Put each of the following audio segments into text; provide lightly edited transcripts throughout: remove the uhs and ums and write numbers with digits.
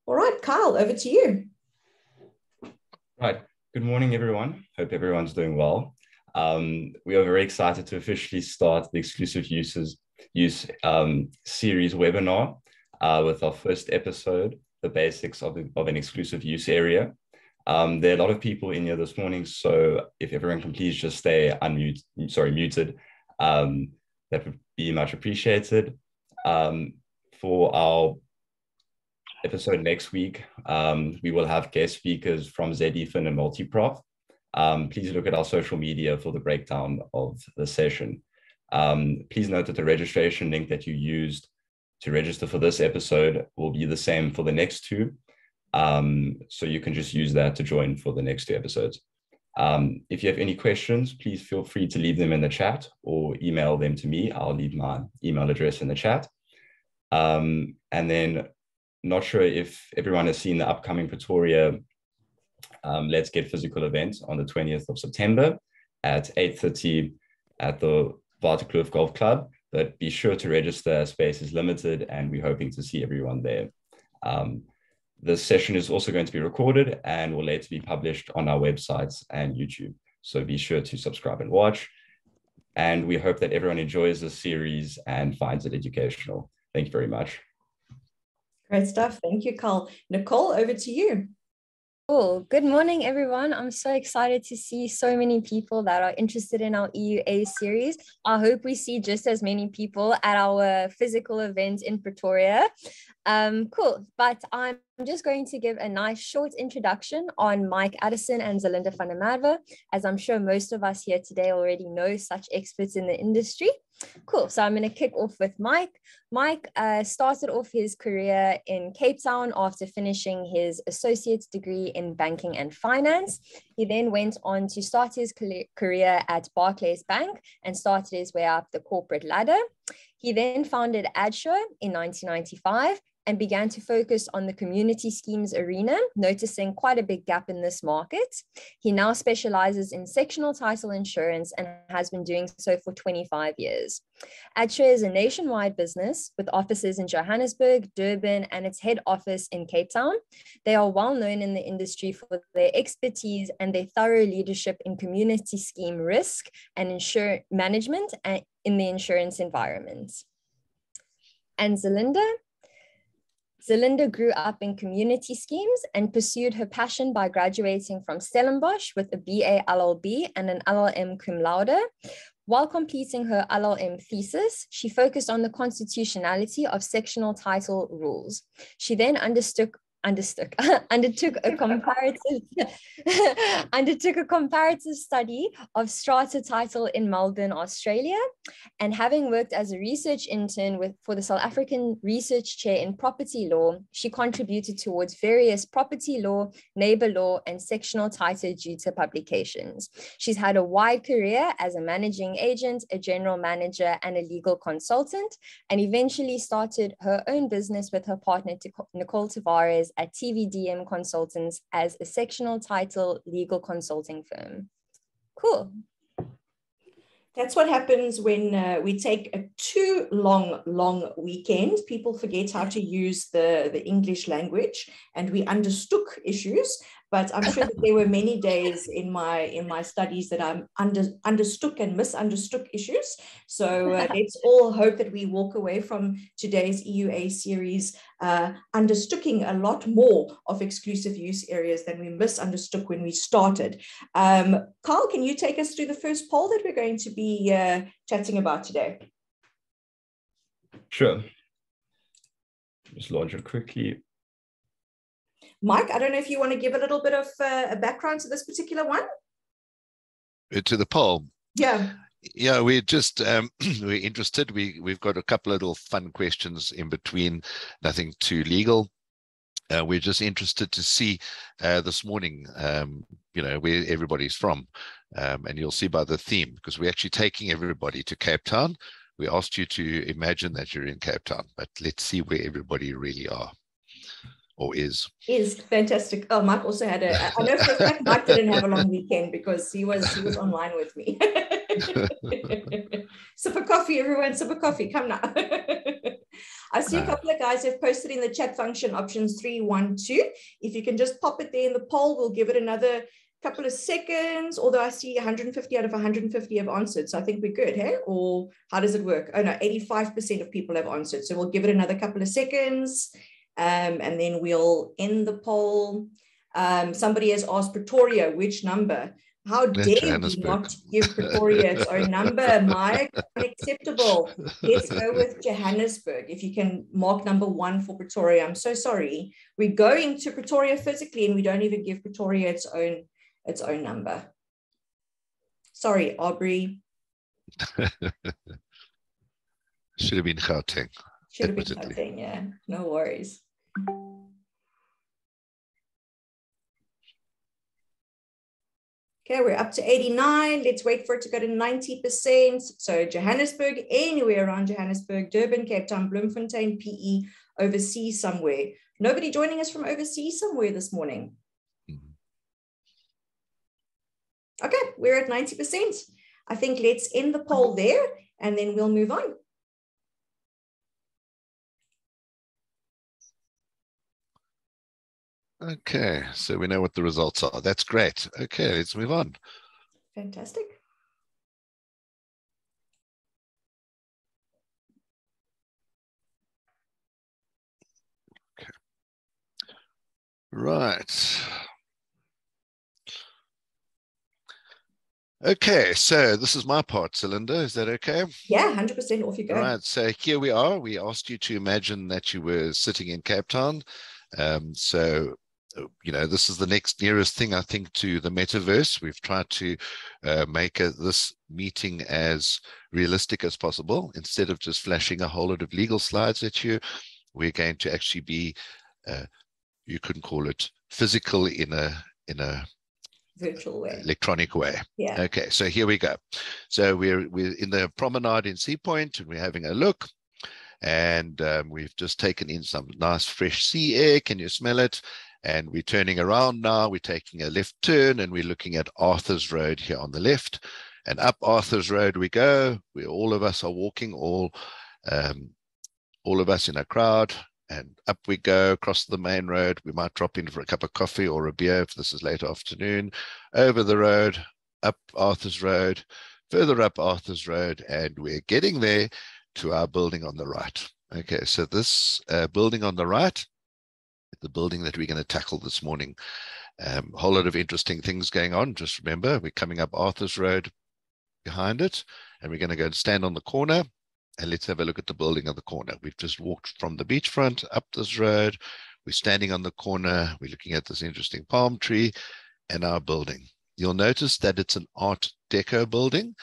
All right, Kyle, over to you. Right. Good morning, everyone. Hope everyone's doing well. We are very excited to officially start the exclusive use series webinar with our first episode, the basics of an exclusive use area. There are a lot of people in here this morning, so if everyone can please just stay muted, that would be much appreciated. For our episode next week, we will have guest speakers from ZEFIN and Multiprof. Please look at our social media for the breakdown of the session. Please note that the registration link that you used to register for this episode will be the same for the next two. So you can just use that to join for the next two episodes. If you have any questions, please feel free to leave them in the chat or email them to me. I'll leave my email address in the chat. And then, not sure if everyone has seen the upcoming Pretoria Let's Get Physical event on the 20th of September at 8:30 at the Waterkloof Golf Club, but be sure to register. Space is limited and we're hoping to see everyone there. This session is also going to be recorded and will later be published on our websites and YouTube. So be sure to subscribe and watch. And we hope that everyone enjoys this series and finds it educational. Thank you very much. Great stuff. Thank you, Carl. Nicole, over to you. Cool. Good morning, everyone. I'm so excited to see so many people that are interested in our EUA series. I hope we see just as many people at our physical event in Pretoria. Cool. But I'm just going to give a nice short introduction on Mike Addison and Zerlinda van der Merwe, as I'm sure most of us here today already know such experts in the industry. Cool. So I'm going to kick off with Mike. Mike started off his career in Cape Town after finishing his associate's degree in banking and finance. He then went on to start his career at Barclays Bank and started his way up the corporate ladder. He then founded Addsure in 1995 and began to focus on the community schemes arena, noticing quite a big gap in this market. He now specializes in sectional title insurance and has been doing so for 25 years. Addsure is a nationwide business with offices in Johannesburg, Durban, and its head office in Cape Town. They are well known in the industry for their expertise and their thorough leadership in community scheme risk and insurance management in the insurance environment. And Zerlinda grew up in community schemes and pursued her passion by graduating from Stellenbosch with a BA LLB and an LLM cum laude. While completing her LLM thesis, she focused on the constitutionality of sectional title rules. She then undertook a comparative study of strata title in Melbourne, Australia, and having worked as a research intern for the South African Research Chair in Property Law, she contributed towards various property law, neighbor law, and sectional title due to publications. She's had a wide career as a managing agent, a general manager, and a legal consultant, and eventually started her own business with her partner, Nicole Tavares, at TVDM Consultants as a sectional title legal consulting firm. Cool. That's what happens when we take a too long weekend. People forget how to use the English language and we understook issues. But I'm sure that there were many days in my studies that I'm understook and misunderstood issues. So let's all hope that we walk away from today's EUA series understooking a lot more of exclusive use areas than we misunderstood when we started. Carl, can you take us through the first poll that we're going to be chatting about today? Sure. Just launch it quickly. Mike, I don't know if you want to give a little bit of a background to this particular one. To the poll? Yeah. Yeah, we're just we're interested. We've got a couple of little fun questions in between, nothing too legal. We're just interested to see this morning, where everybody's from, and you'll see by the theme, because we're actually taking everybody to Cape Town. We asked you to imagine that you're in Cape Town, but let's see where everybody really are. or is. Is fantastic. Oh, Mike also had I know for a fact Mike didn't have a long weekend because he was online with me. Sip of coffee, everyone, sip of coffee. Come now. I see a couple of guys have posted in the chat function options 3, 1, 2. If you can just pop it there in the poll, we'll give it another couple of seconds, although I see 150 out of 150 have answered. So I think we're good, hey? Or how does it work? Oh no, 85% of people have answered. So we'll give it another couple of seconds. And then we'll end the poll. Somebody has asked Pretoria, which number? How dare we not give Pretoria its own number, Mike? Unacceptable. Let's go with Johannesburg. If you can mark number 1 for Pretoria. I'm so sorry. We're going to Pretoria physically and we don't even give Pretoria its own number. Sorry, Aubrey. Should have been Gauteng. Should have been Gauteng, yeah. No worries. Okay, we're up to 89. Let's wait for it to go to 90%. So Johannesburg, anywhere around Johannesburg, Durban, Cape Town, Bloemfontein, PE, overseas somewhere. Nobody joining us from overseas somewhere this morning. Okay, we're at 90%. I think let's end the poll there and then we'll move on. Okay, so we know what the results are. That's great. Okay, let's move on. Fantastic. Okay. Right. Okay, so this is my part, Zerlinda. Is that okay? Yeah, 100%. Off you go. All right, so here we are. We asked you to imagine that you were sitting in Cape Town. So, you know, this is the next nearest thing, I think, to the metaverse. We've tried to make this meeting as realistic as possible. Instead of just flashing a whole lot of legal slides at you, we're going to actually be, you couldn't call it physical in a virtual way, electronic way. Yeah. Okay, so here we go. So we're in the promenade in Sea Point and we're having a look. And we've just taken in some nice fresh sea air. Can you smell it? And we're turning around now. We're taking a left turn and we're looking at Arthur's Road here on the left. And up Arthur's Road we go. All of us are walking, all of us in a crowd. And up we go across the main road. We might drop in for a cup of coffee or a beer if this is late afternoon. Over the road, up Arthur's Road, further up Arthur's Road, and we're getting there to our building on the right. Okay, so this building on the right, the building that we're going to tackle this morning. A whole lot of interesting things going on. Just remember, we're coming up Arthur's Road behind it, and we're going to go and stand on the corner. And let's have a look at the building on the corner. We've just walked from the beachfront up this road. We're standing on the corner. We're looking at this interesting palm tree and our building. You'll notice that it's an Art Deco building,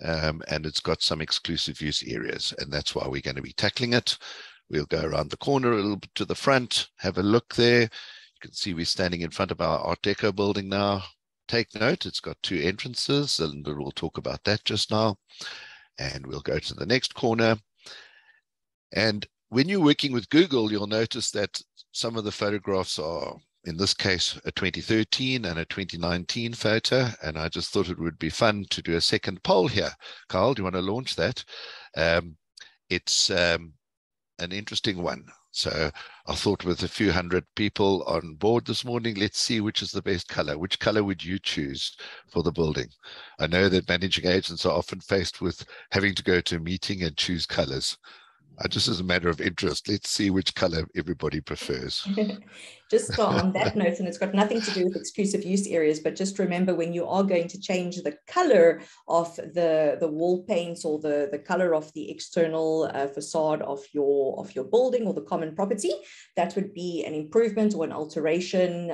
and it's got some exclusive use areas. And that's why we're going to be tackling it. We'll go around the corner a little bit to the front, have a look there. You can see we're standing in front of our Art Deco building now. Take note, it's got 2 entrances, and we'll talk about that just now. And we'll go to the next corner. And when you're working with Google, you'll notice that some of the photographs are, in this case, a 2013 and a 2019 photo. And I just thought it would be fun to do a second poll here. Carl, do you want to launch that? It's an interesting one. So I thought with a few hundred people on board this morning, let's see which is the best color. Which color would you choose for the building? I know that managing agents are often faced with having to go to a meeting and choose colors. Just as a matter of interest, let's see which color everybody prefers. Just on that note, and it's got nothing to do with exclusive use areas, but just remember when you are going to change the color of the wall paints or the color of the external facade of your building or the common property, that would be an improvement or an alteration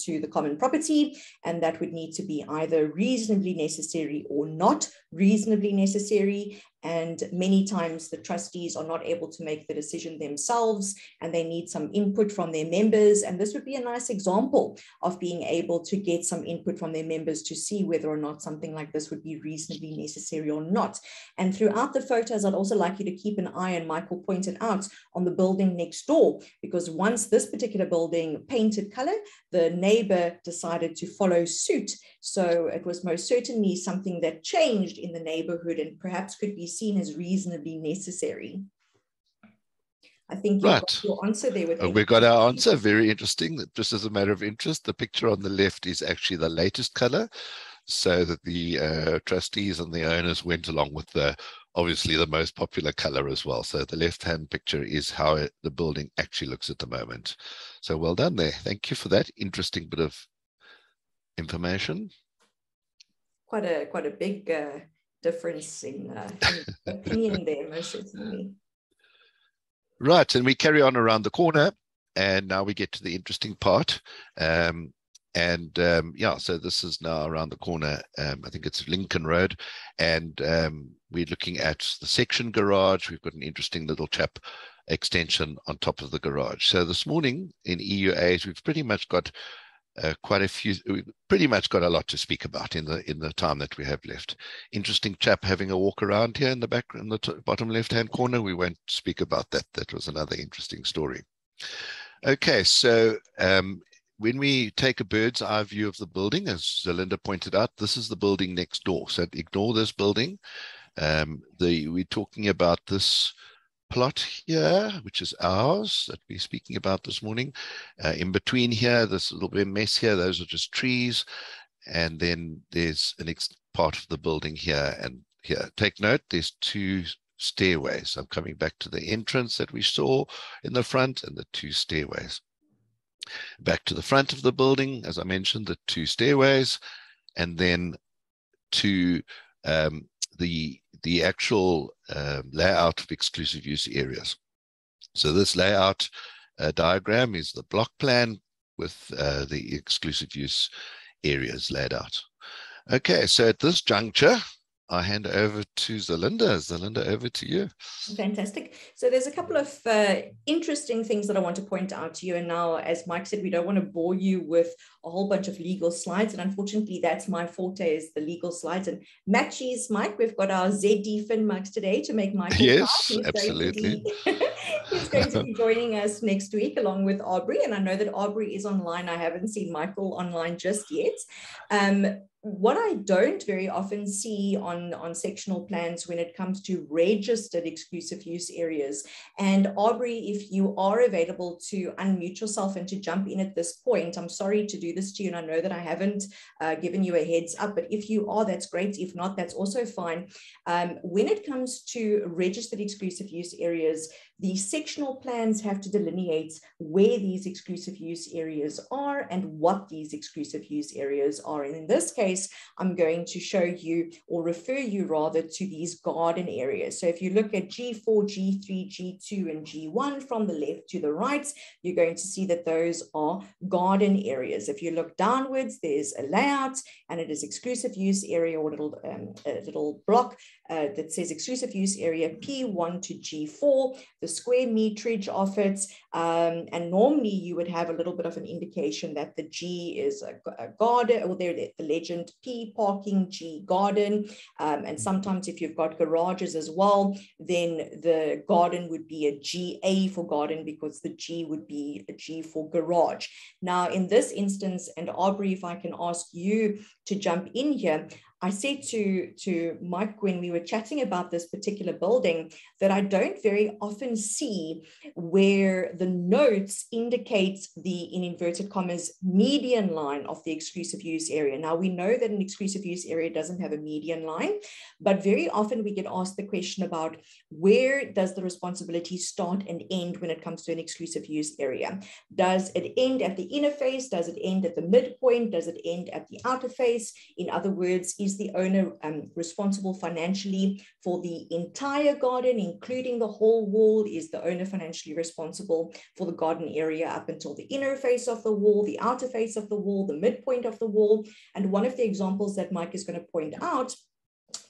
to the common property, and that would need to be either reasonably necessary or not reasonably necessary. and many times the trustees are not able to make the decision themselves, and they need some input from their members. And this would be a nice example of being able to get some input from their members to see whether or not something like this would be reasonably necessary or not. And throughout the photos, I'd also like you to keep an eye, and Michael pointed out, on the building next door, because once this particular building painted color, the neighbor decided to follow suit. So it was most certainly something that changed in the neighborhood and perhaps could be seen as reasonably necessary. I think you've got your answer there. We got our answer. Very interesting. Just as a matter of interest, the picture on the left is actually the latest color, so that the trustees and the owners went along with obviously the most popular color as well. So the left-hand picture is how the building actually looks at the moment. So well done there. Thank you for that interesting bit of information. Quite a big difference in opinion there, most certainly. Right, and we carry on around the corner, and now we get to the interesting part. Yeah, so this is now around the corner. I think it's Lincoln Road, and we're looking at the section garage. We've got an interesting little chap extension on top of the garage. So this morning in EUAs, we've pretty much got quite a few. We've pretty much got a lot to speak about in the time that we have left. Interesting chap having a walk around here in the back, in the bottom left-hand corner. We won't speak about that. That was another interesting story. Okay, so when we take a bird's eye view of the building, as Zerlinda pointed out, this is the building next door. So ignore this building. We're talking about this plot here, which is ours, that we're speaking about this morning. In between here, this little bit of mess here, those are just trees. And then there's a next part of the building here and here. Take note, there's two stairways. I'm coming back to the entrance that we saw in the front and the two stairways. Back to the front of the building, as I mentioned, the two stairways, and then to the actual layout of exclusive use areas. So this layout diagram is the block plan with the exclusive use areas laid out. Okay, so at this juncture, I hand over to Zerlinda. Zerlinda, over to you. Fantastic. So there's a couple of interesting things that I want to point out to you. And now, as Mike said, we don't want to bore you with a whole bunch of legal slides. And unfortunately, that's my forte, is the legal slides. And matches, Mike, we've got our ZD Fin Max today to make Michael yes, absolutely. He's going to be joining us next week along with Aubrey. And I know that Aubrey is online. I haven't seen Michael online just yet. What I don't very often see on sectional plans when it comes to registered exclusive use areas, and Aubrey, if you are available to unmute yourself and to jump in at this point, I'm sorry to do this to you, and I know that I haven't given you a heads up, but if you are, that's great. If not, that's also fine. When it comes to registered exclusive use areas, the sectional plans have to delineate where these exclusive use areas are and what these exclusive use areas are. And in this case, I'm going to show you, or refer you rather, to these garden areas. So if you look at G4, G3, G2, and G1 from the left to the right, you're going to see that those are garden areas. If you look downwards, there's a layout, and it is exclusive use area, or a little block that says exclusive use area P1 to G4, the square meterage of it, and normally you would have a little bit of an indication that the G is a garden, or there the legend P parking, G garden, and sometimes if you've got garages as well, then the garden would be a GA for garden, because the G would be a G for garage. Now in this instance, and Aubrey, if I can ask you to jump in here, I said to Mike when we were chatting about this particular building that I don't very often see where the notes indicate the, in inverted commas, median line of the exclusive use area. Now we know that an exclusive use area doesn't have a median line, but very often we get asked the question about where does the responsibility start and end when it comes to an exclusive use area? Does it end at the inner face? Does it end at the midpoint? Does it end at the outer face? In other words, is the owner responsible financially for the entire garden, including the whole wall? Is the owner financially responsible for the garden area up until the inner face of the wall, the outer face of the wall, the midpoint of the wall? And one of the examples that Mike is going to point out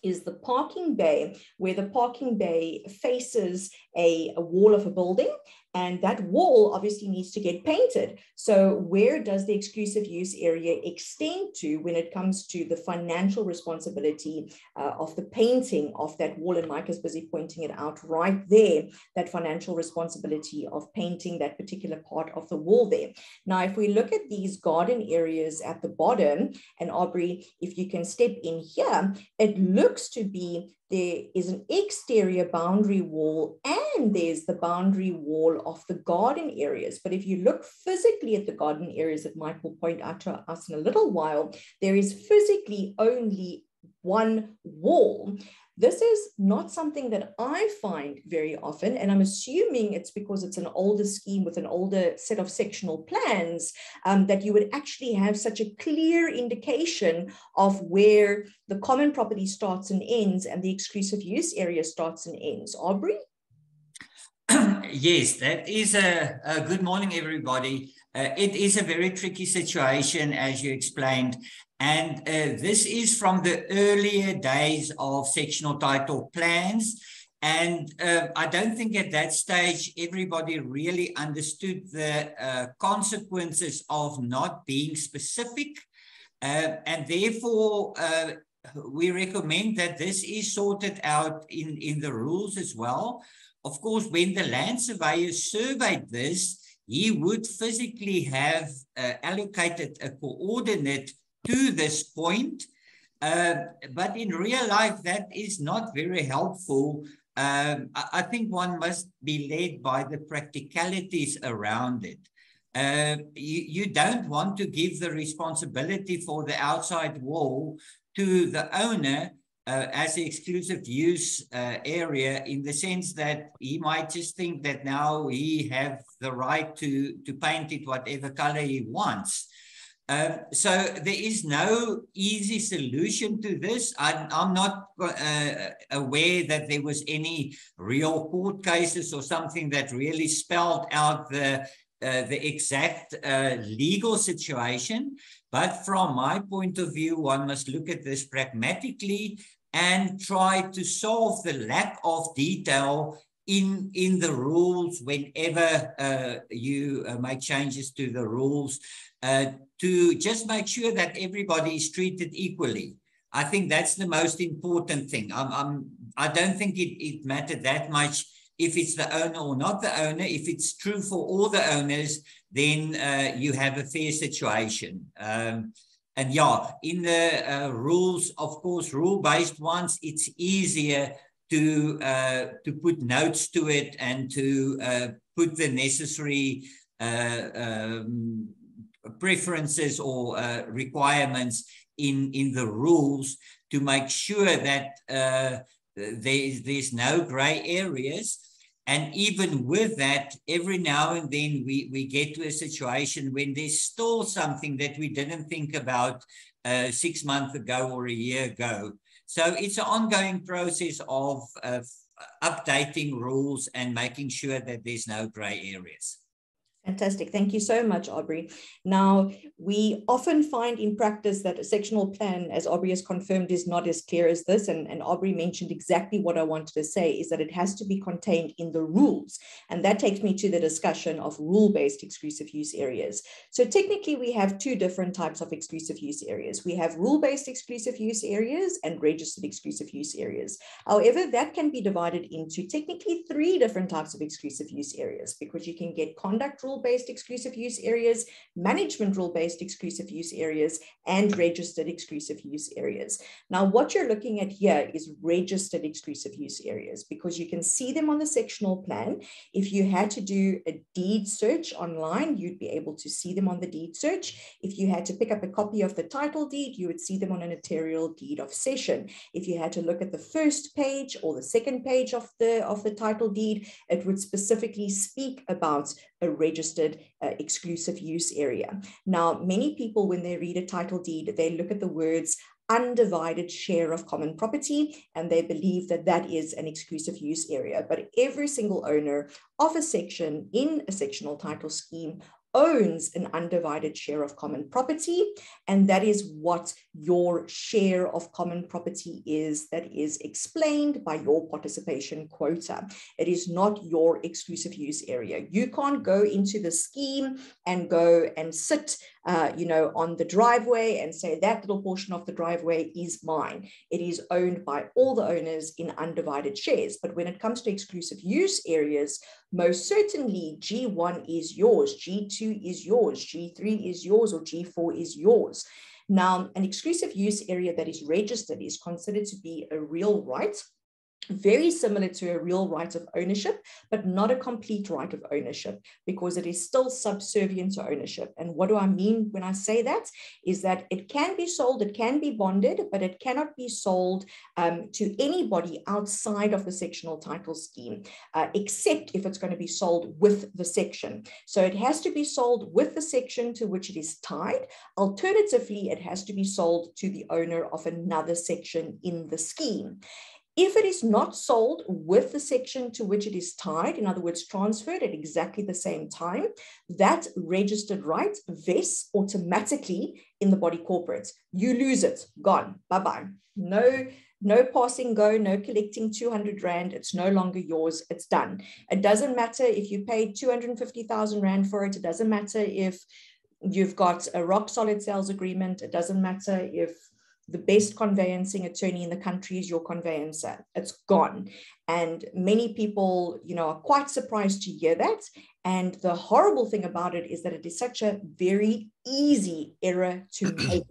is the parking bay, where the parking bay faces a wall of a building, and that wall obviously needs to get painted. So where does the exclusive use area extend to when it comes to the financial responsibility of the painting of that wall? And Mike is busy pointing it out right there, that financial responsibility of painting that particular part of the wall there. Now, if we look at these garden areas at the bottom, and Aubrey, if you can step in here, it looks to be there is an exterior boundary wall and there's the boundary wall of the garden areas. But if you look physically at the garden areas that Mike will point out to us in a little while, there is physically only one wall. This is not something that I find very often, and I'm assuming it's because it's an older scheme with an older set of sectional plans that you would actually have such a clear indication of where the common property starts and ends and the exclusive use area starts and ends. Aubrey? Yes, that is a good morning, everybody. It is a very tricky situation, as you explained. And this is from the earlier days of sectional title plans. And I don't think at that stage, everybody really understood the consequences of not being specific. And therefore, we recommend that this is sorted out in the rules as well. Of course, when the land surveyor surveyed this, he would physically have allocated a coordinate to this point, but in real life, that is not very helpful. I think one must be led by the practicalities around it. You don't want to give the responsibility for the outside wall to the owner as the exclusive use area, in the sense that he might just think that now he have the right to paint it whatever color he wants. So there is no easy solution to this. I'm not aware that there was any real court cases or something that really spelled out the exact legal situation. But from my point of view, one must look at this pragmatically and try to solve the lack of detail in the rules whenever you make changes to the rules, to just make sure that everybody is treated equally. I think that's the most important thing. I don't think it mattered that much if it's the owner or not the owner. If it's true for all the owners, then you have a fair situation. And yeah, in the rules, of course, rule-based ones, it's easier to put notes to it and to put the necessary preferences or requirements in the rules to make sure that there's no gray areas. And even with that, every now and then we get to a situation when there's still something that we didn't think about 6 months ago or a year ago. So it's an ongoing process of updating rules and making sure that there's no gray areas. Fantastic. Thank you so much, Aubrey. Now, we often find in practice that a sectional plan, as Aubrey has confirmed, is not as clear as this. And Aubrey mentioned exactly what I wanted to say, is that it has to be contained in the rules. And that takes me to the discussion of rule-based exclusive use areas. So technically, we have two different types of exclusive use areas. We have rule-based exclusive use areas and registered exclusive use areas. However, that can be divided into technically 3 different types of exclusive use areas, because you can get conduct rule-based exclusive use areas, management rule-based exclusive use areas, and registered exclusive use areas. Now, what you're looking at here is registered exclusive use areas, because you can see them on the sectional plan. If you had to do a deed search online, you'd be able to see them on the deed search. If you had to pick up a copy of the title deed, you would see them on a notarial deed of cession. If you had to look at the first page or the second page of the title deed, it would specifically speak about a registered exclusive use area. Now, many people, when they read a title deed, they look at the words undivided share of common property, and they believe that that is an exclusive use area. But every single owner of a section in a sectional title scheme owns an undivided share of common property, and that is what your share of common property is, that is explained by your participation quota. It is not your exclusive use area. You can't go into the scheme and go and sit on the driveway and say that little portion of the driveway is mine. It is owned by all the owners in undivided shares. But when it comes to exclusive use areas, most certainly G1 is yours, G2 is yours, G3 is yours, or G4 is yours. Now, an exclusive use area that is registered is considered to be a real right, very similar to a real right of ownership, but not a complete right of ownership, because it is still subservient to ownership. And what do I mean when I say that? Is that it can be sold, it can be bonded, but it cannot be sold to anybody outside of the sectional title scheme, except if it's going to be sold with the section. So it has to be sold with the section to which it is tied. Alternatively, it has to be sold to the owner of another section in the scheme. If it is not sold with the section to which it is tied, in other words, transferred at exactly the same time, that registered right vests automatically in the body corporate. You lose it, gone, bye-bye. No passing go, no collecting 200 Rand. It's no longer yours. It's done. It doesn't matter if you paid 250,000 Rand for it. It doesn't matter if you've got a rock solid sales agreement. It doesn't matter if the best conveyancing attorney in the country is your conveyancer. It's gone. And many people, are quite surprised to hear that. And the horrible thing about it is that it is such a very easy error to make.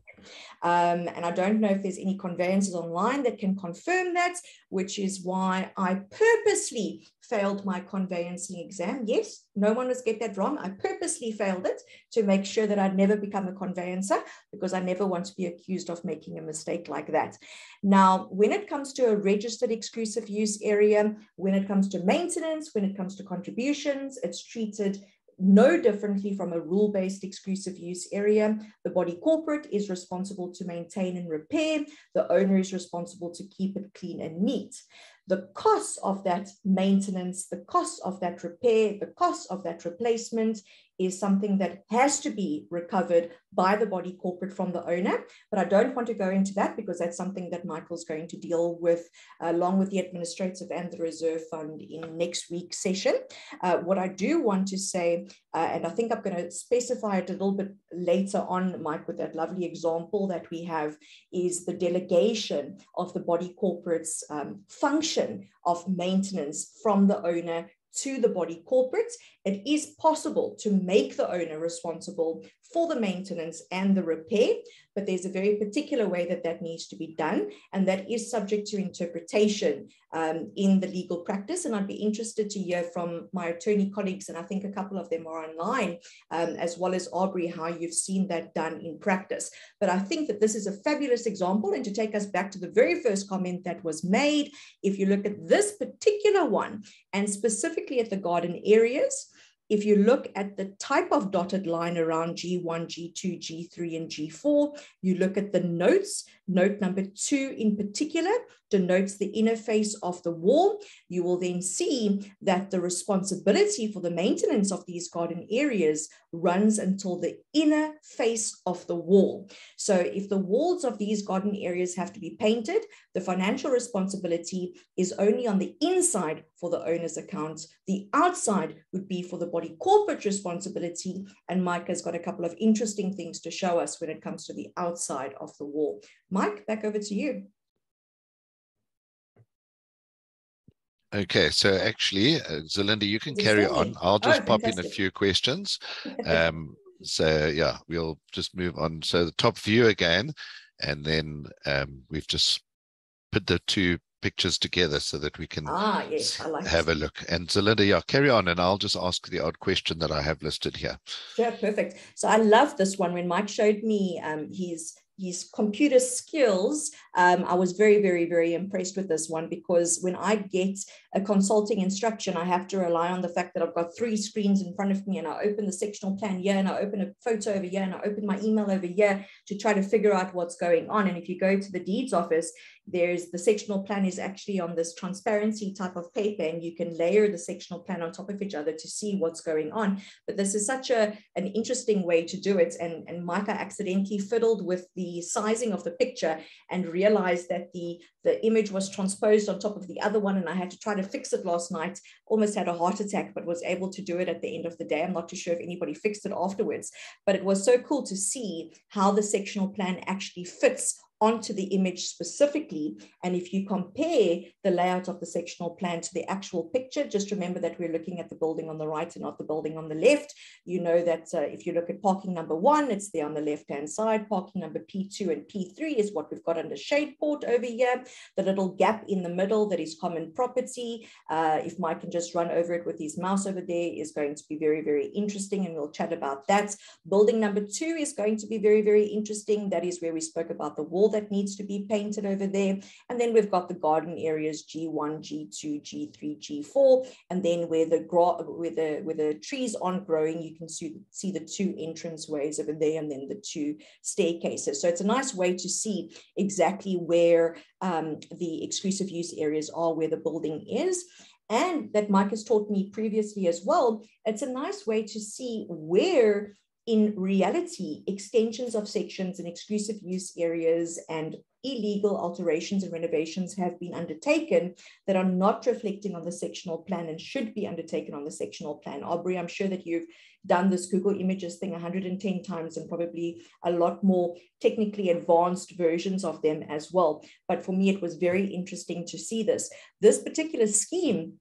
And I don't know if there's any conveyancers online that can confirm that, which is why I purposely failed my conveyancing exam. Yes, no one must get that wrong. I purposely failed it to make sure that I'd never become a conveyancer, because I never want to be accused of making a mistake like that. Now, when it comes to a registered exclusive use area, when it comes to maintenance, when it comes to contributions, it's treated no differently from a rule-based exclusive use area. The body corporate is responsible to maintain and repair. The owner is responsible to keep it clean and neat. The cost of that maintenance, the cost of that repair, the cost of that replacement is something that has to be recovered by the body corporate from the owner. But I don't want to go into that, because that's something that Michael's going to deal with along with the administrative and the reserve fund in next week's session. What I do want to say, and I think I'm going to specify it a little bit later on, Mike, with that lovely example that we have, is the delegation of the body corporate's function of maintenance from the owner to the body corporate. It is possible to make the owner responsible for the maintenance and the repair, but there's a very particular way that that needs to be done, and that is subject to interpretation in the legal practice. And I'd be interested to hear from my attorney colleagues, and I think a couple of them are online, as well as Aubrey, how you've seen that done in practice. But I think that this is a fabulous example. And to take us back to the very first comment that was made, if you look at this particular one, and specifically at the garden areas, if you look at the type of dotted line around G1, G2, G3, and G4, you look at the notes. Note number 2 in particular denotes the inner face of the wall. You will then see that the responsibility for the maintenance of these garden areas runs until the inner face of the wall. So if the walls of these garden areas have to be painted, the financial responsibility is only on the inside for the owner's account. The outside would be for the body corporate responsibility. And Mike has got a couple of interesting things to show us when it comes to the outside of the wall. Mike, back over to you. Okay, so actually, Zerlinda, you can carry on. I'll just pop in a few questions. So yeah, we'll just move on. So the top view again, and then we've just put the two pictures together so that we can yes, I like have a look. And Zerlinda, yeah, carry on, and I'll just ask the odd question that I have listed here. Sure, perfect. So I love this one. When Mike showed me his computer skills, I was very, very, very impressed with this one, because when I get a consulting instruction, I have to rely on the fact that I've got 3 screens in front of me, and I open the sectional plan here, and I open a photo over here, and I open my email over here to try to figure out what's going on. And if you go to the deeds office, there's the sectional plan is actually on this transparency type of paper, and you can layer the sectional plan on top of each other to see what's going on. But this is such an interesting way to do it. And Mike accidentally fiddled with the sizing of the picture and realized that the image was transposed on top of the other one, and I had to try to fix it last night. Almost had a heart attack, but was able to do it at the end of the day. I'm not too sure if anybody fixed it afterwards, but it was so cool to see how the sectional plan actually fits onto the image specifically. And if you compare the layout of the sectional plan to the actual picture, just remember that we're looking at the building on the right and not the building on the left. You know that if you look at parking number 1, it's there on the left-hand side. Parking number P2 and P3 is what we've got under shade port over here. The little gap in the middle that is common property, if Mike can just run over it with his mouse over there, is going to be very, very interesting, and we'll chat about that. Building number 2 is going to be very, very interesting. That is where we spoke about the wall that needs to be painted over there. And then we've got the garden areas G1, G2, G3, G4, and then where the trees aren't growing, you can see the 2 entranceways over there, and then the 2 staircases. So it's a nice way to see exactly where the exclusive use areas are, where the building is. And that Mike has taught me previously as well, it's a nice way to see where in reality extensions of sections and exclusive use areas and illegal alterations and renovations have been undertaken that are not reflecting on the sectional plan and should be undertaken on the sectional plan. Aubrey, I'm sure that you've done this Google Images thing 110 times, and probably a lot more technically advanced versions of them as well. But for me, it was very interesting to see this. This particular scheme,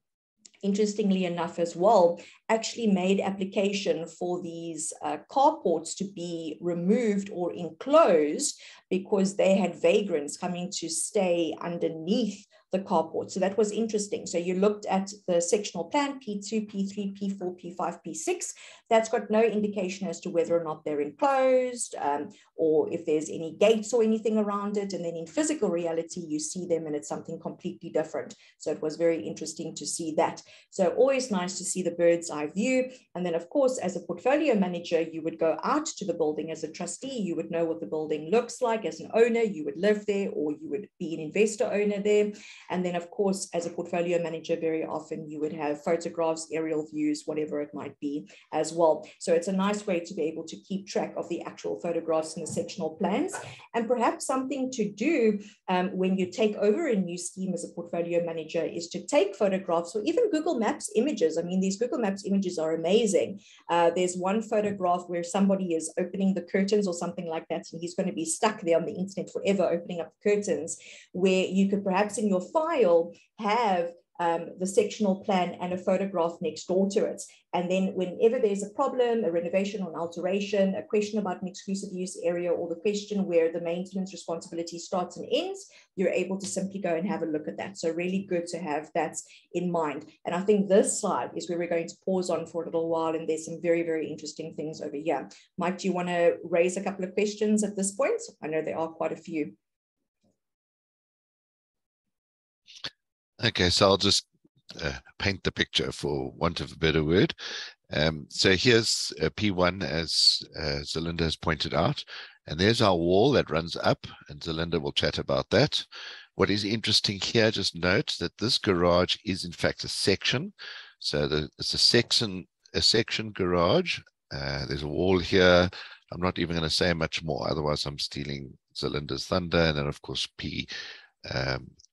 interestingly enough as well, actually made application for these carports to be removed or enclosed because they had vagrants coming to stay underneath the carport. So that was interesting. So you looked at the sectional plan, P2, P3, P4, P5, P6. That's got no indication as to whether or not they're enclosed or if there's any gates or anything around it. And then in physical reality, you see them and it's something completely different. So it was very interesting to see that. So always nice to see the bird's eye view. And then of course, as a portfolio manager, you would go out to the building. As a trustee, you would know what the building looks like. As an owner, you would live there, or you would be an investor owner there. And then of course, as a portfolio manager, very often you would have photographs, aerial views, whatever it might be as well. So it's a nice way to be able to keep track of the actual photographs and the sectional plans. And perhaps something to do when you take over a new scheme as a portfolio manager is to take photographs or even Google Maps images. I mean, these Google Maps images are amazing. There's one photograph where somebody is opening the curtains or something like that, and he's going to be stuck there on the internet forever opening up the curtains, where you could perhaps in your file have the sectional plan and a photograph next door to it. And then whenever there's a problem, a renovation or an alteration, a question about an exclusive use area, or the question where the maintenance responsibility starts and ends, you're able to simply go and have a look at that. So really good to have that in mind. And I think this slide is where we're going to pause on for a little while, and there's some very, very interesting things over here. Mike, do you want to raise a couple of questions at this point? I know there are quite a few. Okay, so I'll just paint the picture for want of a better word. So here's P1, as Zerlinda has pointed out, and there's our wall that runs up, and Zerlinda will chat about that. What is interesting here, just note that this garage is in fact a section. So it's a section garage. There's a wall here. I'm not even going to say much more, otherwise I'm stealing Zerlinda's thunder. And then of course P2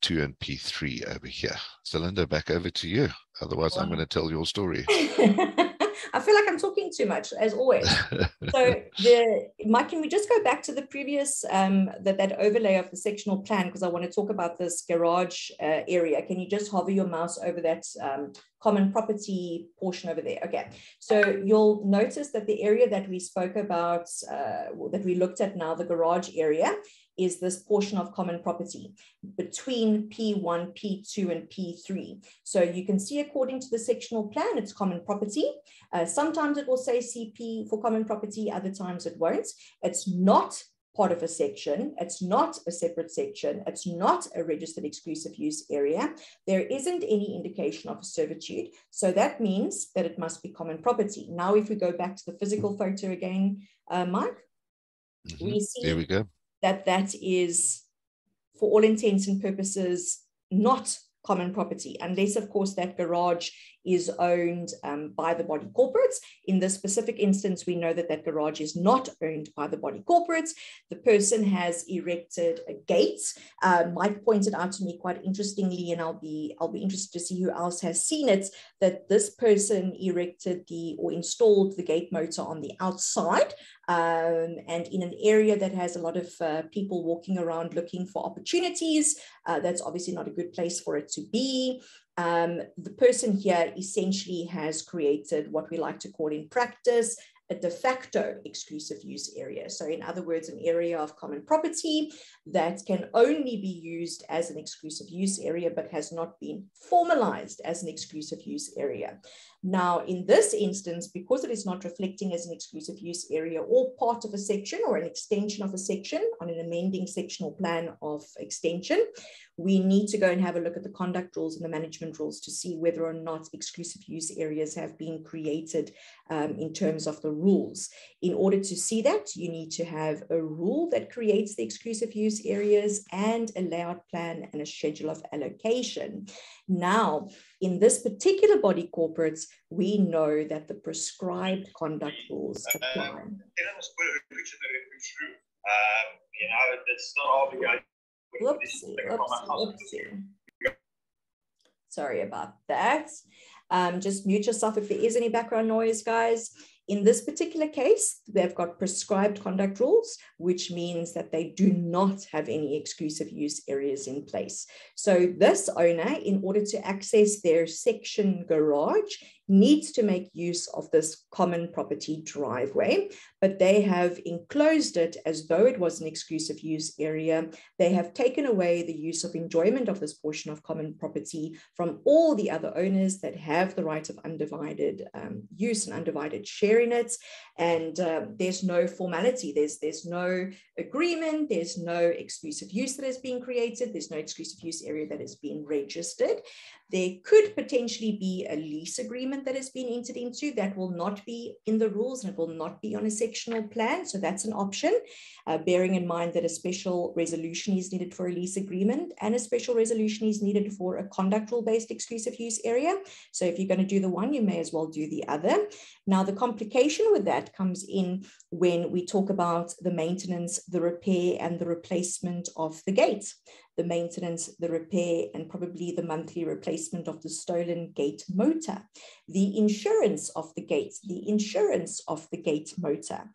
and P3 over here. Zerlinda, back over to you. Otherwise, I'm going to tell your story. I feel like I'm talking too much, as always. So, Mike, can we just go back to the previous, that overlay of the sectional plan, because I want to talk about this garage area. Can you just hover your mouse over that common property portion over there? Okay, so you'll notice that the area that we spoke about, that we looked at now, the garage area, is this portion of common property between P1, P2, and P3. So you can see according to the sectional plan, it's common property. Sometimes it will say CP for common property, other times it won't. It's not part of a section. It's not a separate section. It's not a registered exclusive use area. There isn't any indication of a servitude. So that means that it must be common property. Now, if we go back to the physical photo again, Mike, we see there we go. that is, for all intents and purposes, not common property, unless, of course, that garage is owned by the body corporates. In this specific instance, we know that that garage is not owned by the body corporates. The person has erected a gate. Mike pointed out to me quite interestingly, and I'll be interested to see who else has seen it, that this person erected or installed the gate motor on the outside, and in an area that has a lot of people walking around looking for opportunities. That's obviously not a good place for it to be. The person here essentially has created what we like to call in practice a de facto exclusive use area. So in other words, an area of common property that can only be used as an exclusive use area, but has not been formalized as an exclusive use area. Now, in this instance, because it is not reflecting as an exclusive use area or part of a section or an extension of a section on an amending sectional plan of extension, we need to go and have a look at the conduct rules and the management rules to see whether or not exclusive use areas have been created in terms of the rules. In order to see that, you need to have a rule that creates the exclusive use areas and a layout plan and a schedule of allocation. Now, in this particular body corporates, we know that the prescribed conduct rules apply. Whoopsie. Sorry about that. Just mute yourself if there is any background noise, guys. In this particular case, they've got prescribed conduct rules, which means that they do not have any exclusive use areas in place. So this owner, in order to access their section garage, needs to make use of this common property driveway, but they have enclosed it as though it was an exclusive use area. They have taken away the use of enjoyment of this portion of common property from all the other owners that have the right of undivided use and undivided share in it. And there's no formality, there's no agreement, there's no exclusive use that has been created, there's no exclusive use area that has been registered. There could potentially be a lease agreement that has been entered into that will not be in the rules and it will not be on a sectional plan. So that's an option, bearing in mind that a special resolution is needed for a lease agreement and a special resolution is needed for a conduct rule-based exclusive use area. So if you're going to do the one, you may as well do the other. Now, the complication with that comes in when we talk about the maintenance, the repair, and the replacement of the gate. The maintenance, the repair, and probably the monthly replacement of the stolen gate motor, the insurance of the gate, the insurance of the gate motor.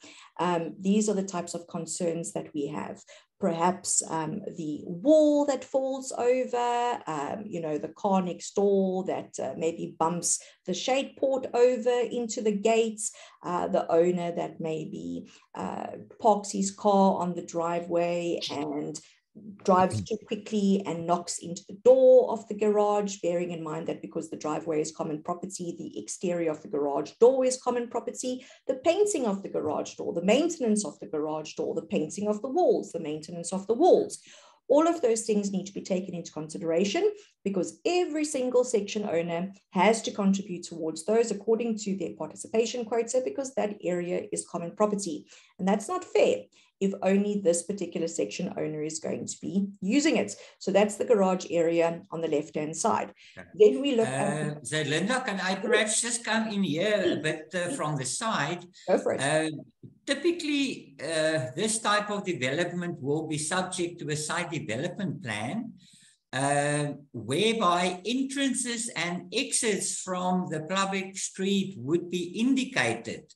These are the types of concerns that we have. Perhaps the wall that falls over, the car next door that maybe bumps the shade port over into the gates, the owner that maybe parks his car on the driveway and drives too quickly and knocks into the door of the garage, bearing in mind that because the driveway is common property, the exterior of the garage door is common property, the painting of the garage door, the maintenance of the garage door, the painting of the walls, the maintenance of the walls. All of those things need to be taken into consideration because every single section owner has to contribute towards those according to their participation quota because that area is common property. And that's not fair if only this particular section owner is going to be using it. So that's the garage area on the left-hand side. Okay. Then we look at... Zerlinda, can I perhaps just come in here a bit from the side? Go for it. Typically, this type of development will be subject to a site development plan, whereby entrances and exits from the public street would be indicated.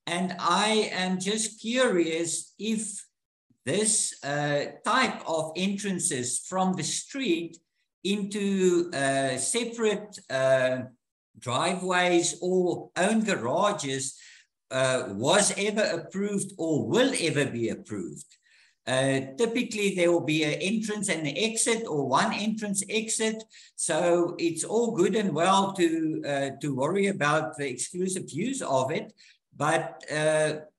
And I am just curious if this type of entrances from the street into separate driveways or own garages was ever approved or will ever be approved. Typically, there will be an entrance and an exit or one entrance exit. So it's all good and well to worry about the exclusive use of it. but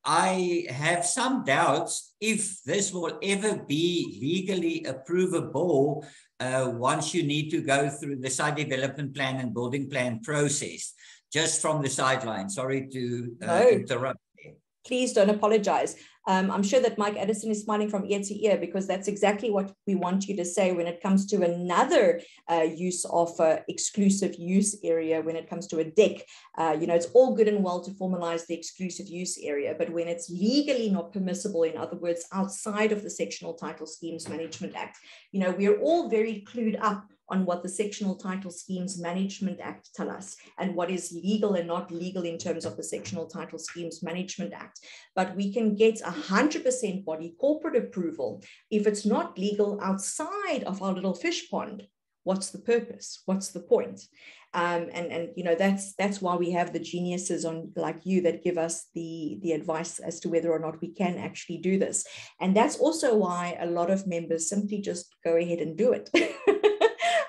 I have some doubts if this will ever be legally approvable once you need to go through the site development plan and building plan process. Just from the sideline, sorry to interrupt. Please don't apologize. I'm sure that Mike Addison is smiling from ear to ear, because that's exactly what we want you to say when it comes to another use of exclusive use area. When it comes to a deck, it's all good and well to formalize the exclusive use area, but when it's legally not permissible, in other words, outside of the Sectional Title Schemes Management Act, we're all very clued up on what the Sectional Title Schemes Management Act tell us and what is legal and not legal in terms of the Sectional Title Schemes Management Act. But we can get 100% body corporate approval. If it's not legal outside of our little fish pond, what's the purpose? What's the point? That's why we have the geniuses on like you that give us the advice as to whether or not we can actually do this. And that's also why a lot of members simply just go ahead and do it.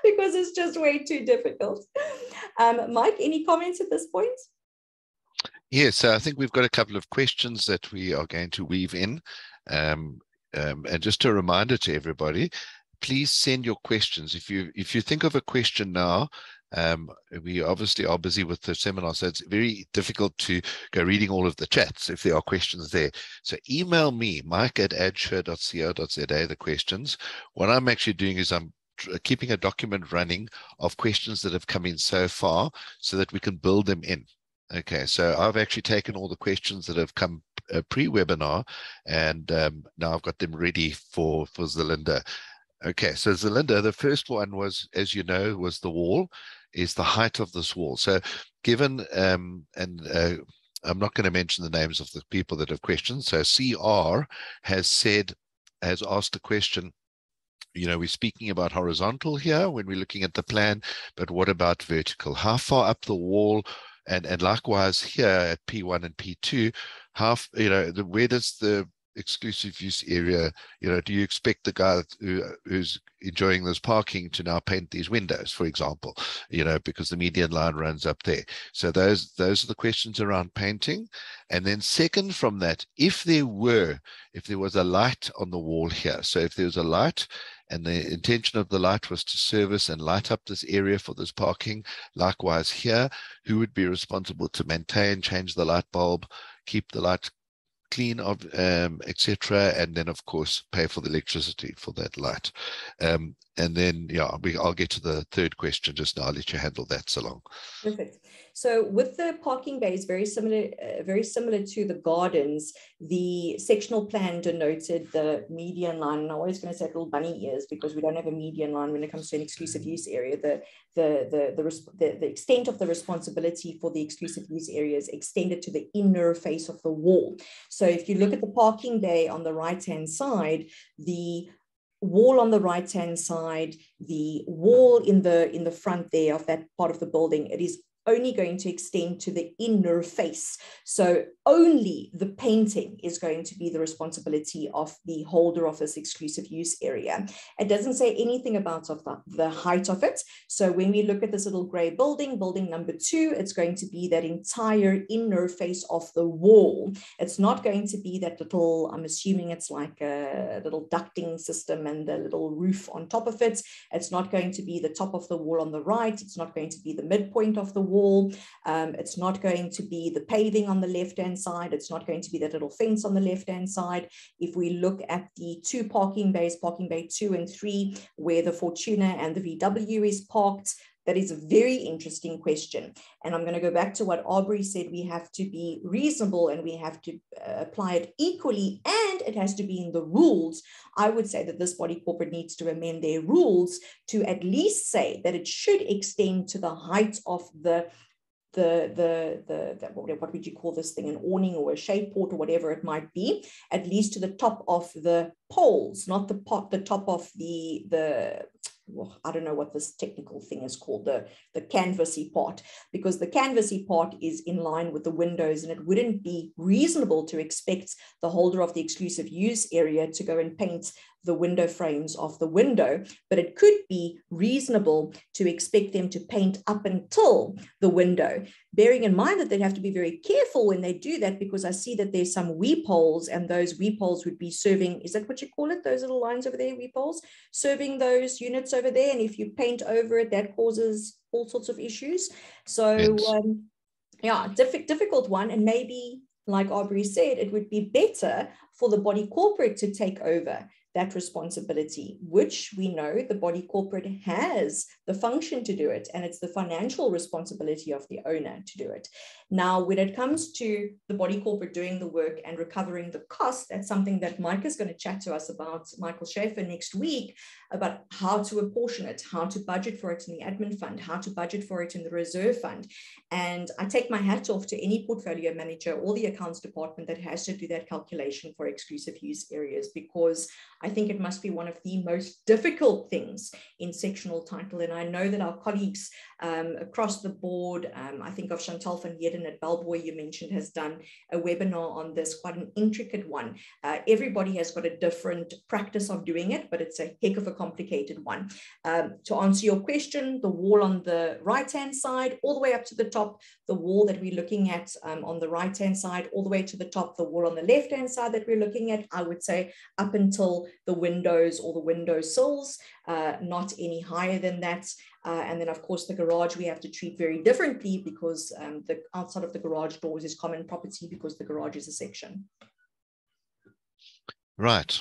Because it's just way too difficult. Mike, any comments at this point? Yes, I think we've got a couple of questions that we are going to weave in. And just a reminder to everybody, please send your questions. If you think of a question now, we obviously are busy with the seminar, so it's very difficult to go reading all of the chats if there are questions there. So email me, mike@addsure.co.za, the questions. What I'm actually doing is I'm keeping a document running of questions that have come in so far so that we can build them in. Okay, so I've actually taken all the questions that have come pre-webinar, and now I've got them ready for Zerlinda. Okay, so Zerlinda, the first one was, as you know, was the wall, is the height of this wall. So given, I'm not going to mention the names of the people that have questions. So CR has asked a question. We're speaking about horizontal here when we're looking at the plan, but what about vertical? How far up the wall, and likewise here at P1 and P2, where does the exclusive use area, do you expect the guy who's enjoying this parking to now paint these windows, for example, because the median line runs up there? So those are the questions around painting. And then second from that, if there was a light on the wall here, so if there was a light and the intention of the light was to service and light up this area for this parking, likewise here, who would be responsible to maintain, change the light bulb, keep the light clean, etc., and then of course pay for the electricity for that light. And then I'll get to the third question just now. I'll let you handle that, Salong. Perfect. So with the parking bays, very similar to the gardens, the sectional plan denoted the median line. And I'm always going to say little bunny ears because we don't have a median line when it comes to an exclusive use area. The extent of the responsibility for the exclusive use area is extended to the inner face of the wall. So if you look at the parking bay on the right-hand side, the wall on the right-hand side, the wall in the front there of that part of the building, it is only going to extend to the inner face. So only the painting is going to be the responsibility of the holder of this exclusive use area. It doesn't say anything about the height of it. So when we look at this little gray building number 2, it's going to be that entire inner face of the wall. It's not going to be that little, I'm assuming it's like a little ducting system and the little roof on top of it. It's not going to be the top of the wall on the right. It's not going to be the midpoint of the wall. It's not going to be the paving on the left-hand side. It's not going to be that little fence on the left-hand side. If we look at the 2 parking bays, parking bay 2 and 3, where the Fortuna and the VW is parked, that is a very interesting question. And I'm going to go back to what Aubrey said. We have to be reasonable and we have to apply it equally, and it has to be in the rules. I would say that this body corporate needs to amend their rules to at least say that it should extend to the height of the what would you call this thing, an awning or a shade port or whatever it might be, at least to the top of the poles, not the top of well, I don't know what this technical thing is called, the canvasy part, because the canvasy part is in line with the windows, and it wouldn't be reasonable to expect the holder of the exclusive use area to go and paint the window frames of the window, but it could be reasonable to expect them to paint up until the window, bearing in mind that they'd have to be very careful when they do that, because I see that there's some weep holes, and those weep holes would be serving, is that what you call it, those little lines over there, weep holes, serving those units over there, and if you paint over it, that causes all sorts of issues. So yeah, difficult one, and maybe, like Aubrey said, it would be better for the body corporate to take over that responsibility, which we know the body corporate has the function to do it, and it's the financial responsibility of the owner to do it. Now, when it comes to the body corporate doing the work and recovering the cost, that's something that Mike is going to chat to us about, Michael Schaefer, next week, about how to apportion it, how to budget for it in the admin fund, how to budget for it in the reserve fund. And I take my hat off to any portfolio manager or the accounts department that has to do that calculation for exclusive use areas, because I think it must be one of the most difficult things in sectional title. And I know that our colleagues across the board, I think of Chantal van Heerden at Belboy, you mentioned, has done a webinar on this, quite an intricate one. Everybody has got a different practice of doing it, but it's a heck of a complicated one. To answer your question, the wall on the right-hand side, all the way up to the top, the wall that we're looking at on the right-hand side, all the way to the top, the wall on the left-hand side that we're looking at, I would say up until the windows or the window sills, not any higher than that. And then, of course, the garage we have to treat very differently, because the outside of the garage doors is common property, because the garage is a section. Right.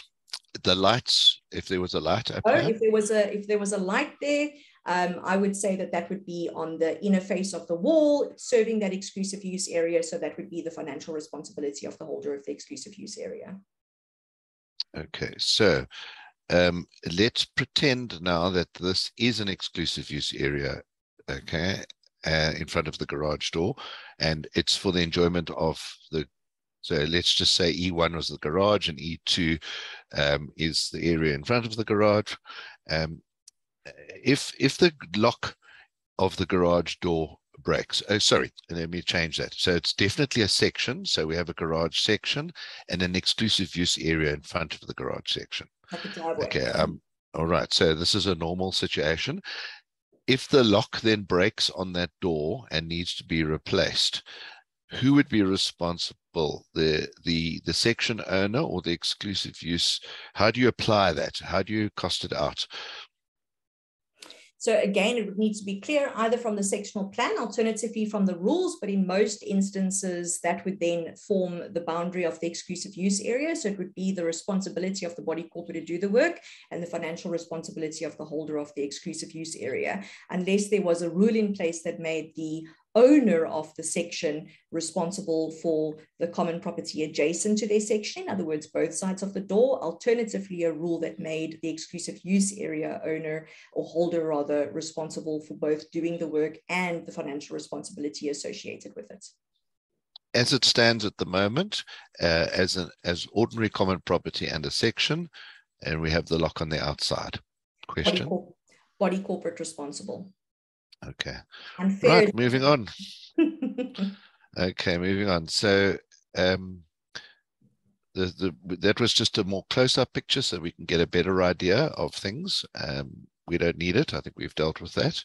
The lights, if there was a light up here? If there was a light there, I would say that that would be on the inner face of the wall, serving that exclusive use area. So that would be the financial responsibility of the holder of the exclusive use area. Okay, so let's pretend now that this is an exclusive use area, okay, in front of the garage door, and it's for the enjoyment of the, so let's just say E1 was the garage and E2 is the area in front of the garage. If the lock of the garage door breaks, oh sorry, let me change that. So it's definitely a section. So we have a garage section and an exclusive use area in front of the garage section. Okay, all right. So this is a normal situation. If the lock then breaks on that door and needs to be replaced, who would be responsible? The section owner or the exclusive use? How do you apply that? How do you cost it out? So again, it would need to be clear either from the sectional plan, alternatively from the rules, but in most instances that would then form the boundary of the exclusive use area. So it would be the responsibility of the body corporate to do the work and the financial responsibility of the holder of the exclusive use area, unless there was a rule in place that made the owner of the section responsible for the common property adjacent to their section, in other words, both sides of the door. Alternatively, a rule that made the exclusive use area owner or holder rather responsible for both doing the work and the financial responsibility associated with it. As it stands at the moment, as ordinary common property and a section, and we have the lock on the outside. Question? Body corporate responsible. Okay. Unfair. Right, moving on. Okay, moving on. So that was just a more close-up picture so we can get a better idea of things. We don't need it. I think we've dealt with that.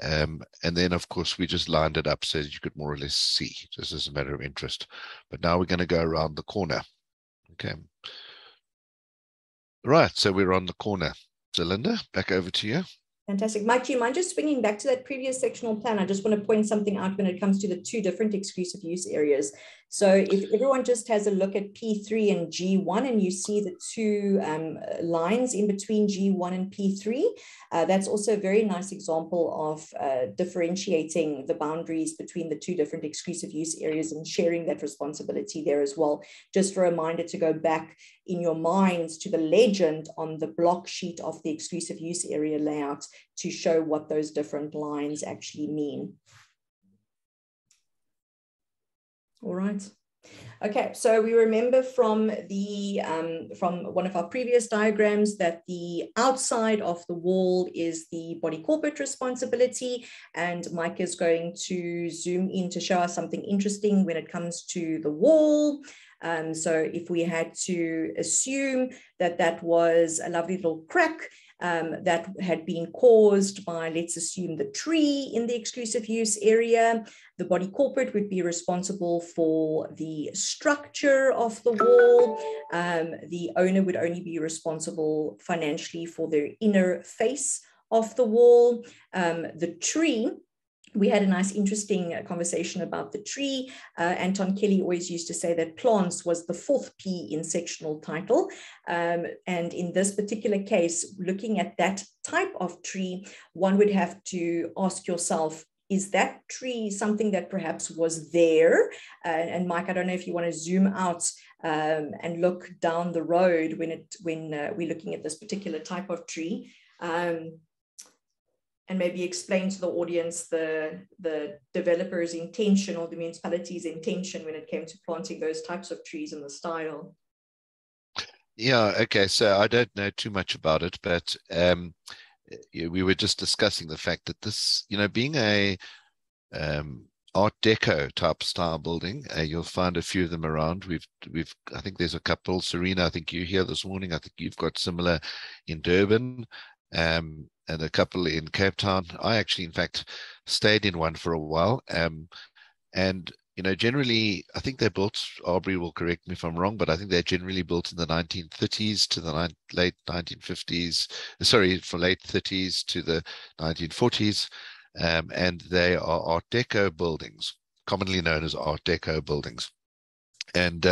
And then, of course, we just lined it up so that you could more or less see, just as a matter of interest. But now we're going to go around the corner. Okay. Right, so we're on the corner. Zerlinda, back over to you. Fantastic. Mike, do you mind just swinging back to that previous sectional plan? I just want to point something out when it comes to the two different exclusive use areas. So if everyone just has a look at P3 and G1 and you see the two lines in between G1 and P3, that's also a very nice example of differentiating the boundaries between the two different exclusive use areas and sharing that responsibility there as well. Just a reminder to go back in your minds to the legend on the block sheet of the exclusive use area layout to show what those different lines actually mean. All right. Okay, so we remember from one of our previous diagrams that the outside of the wall is the body corporate responsibility, and Mike is going to zoom in to show us something interesting when it comes to the wall. So if we had to assume that that was a lovely little crack that had been caused by, let's assume, the tree in the exclusive use area, the body corporate would be responsible for the structure of the wall. The owner would only be responsible financially for the inner face of the wall. The tree, we had a nice, interesting conversation about the tree. Anton Kelly always used to say that plants was the fourth P in sectional title. And in this particular case, looking at that type of tree, one would have to ask yourself, is that tree something that perhaps was there? And Mike, I don't know if you want to zoom out and look down the road when we're looking at this particular type of tree. And maybe explain to the audience the developer's intention or the municipality's intention when it came to planting those types of trees in the style. Yeah, okay, so I don't know too much about it, but we were just discussing the fact that this, being a Art Deco type style building, you'll find a few of them around. I think there's a couple. Serena, I think you're here this morning. I think you've got similar in Durban. And a couple in Cape Town. I actually, in fact, stayed in one for a while. And, generally, I think they're built, Aubrey will correct me if I'm wrong, but I think they're generally built in the 1930s to the late 1950s, from late 30s to the 1940s. And they are Art Deco buildings, commonly known as Art Deco buildings. And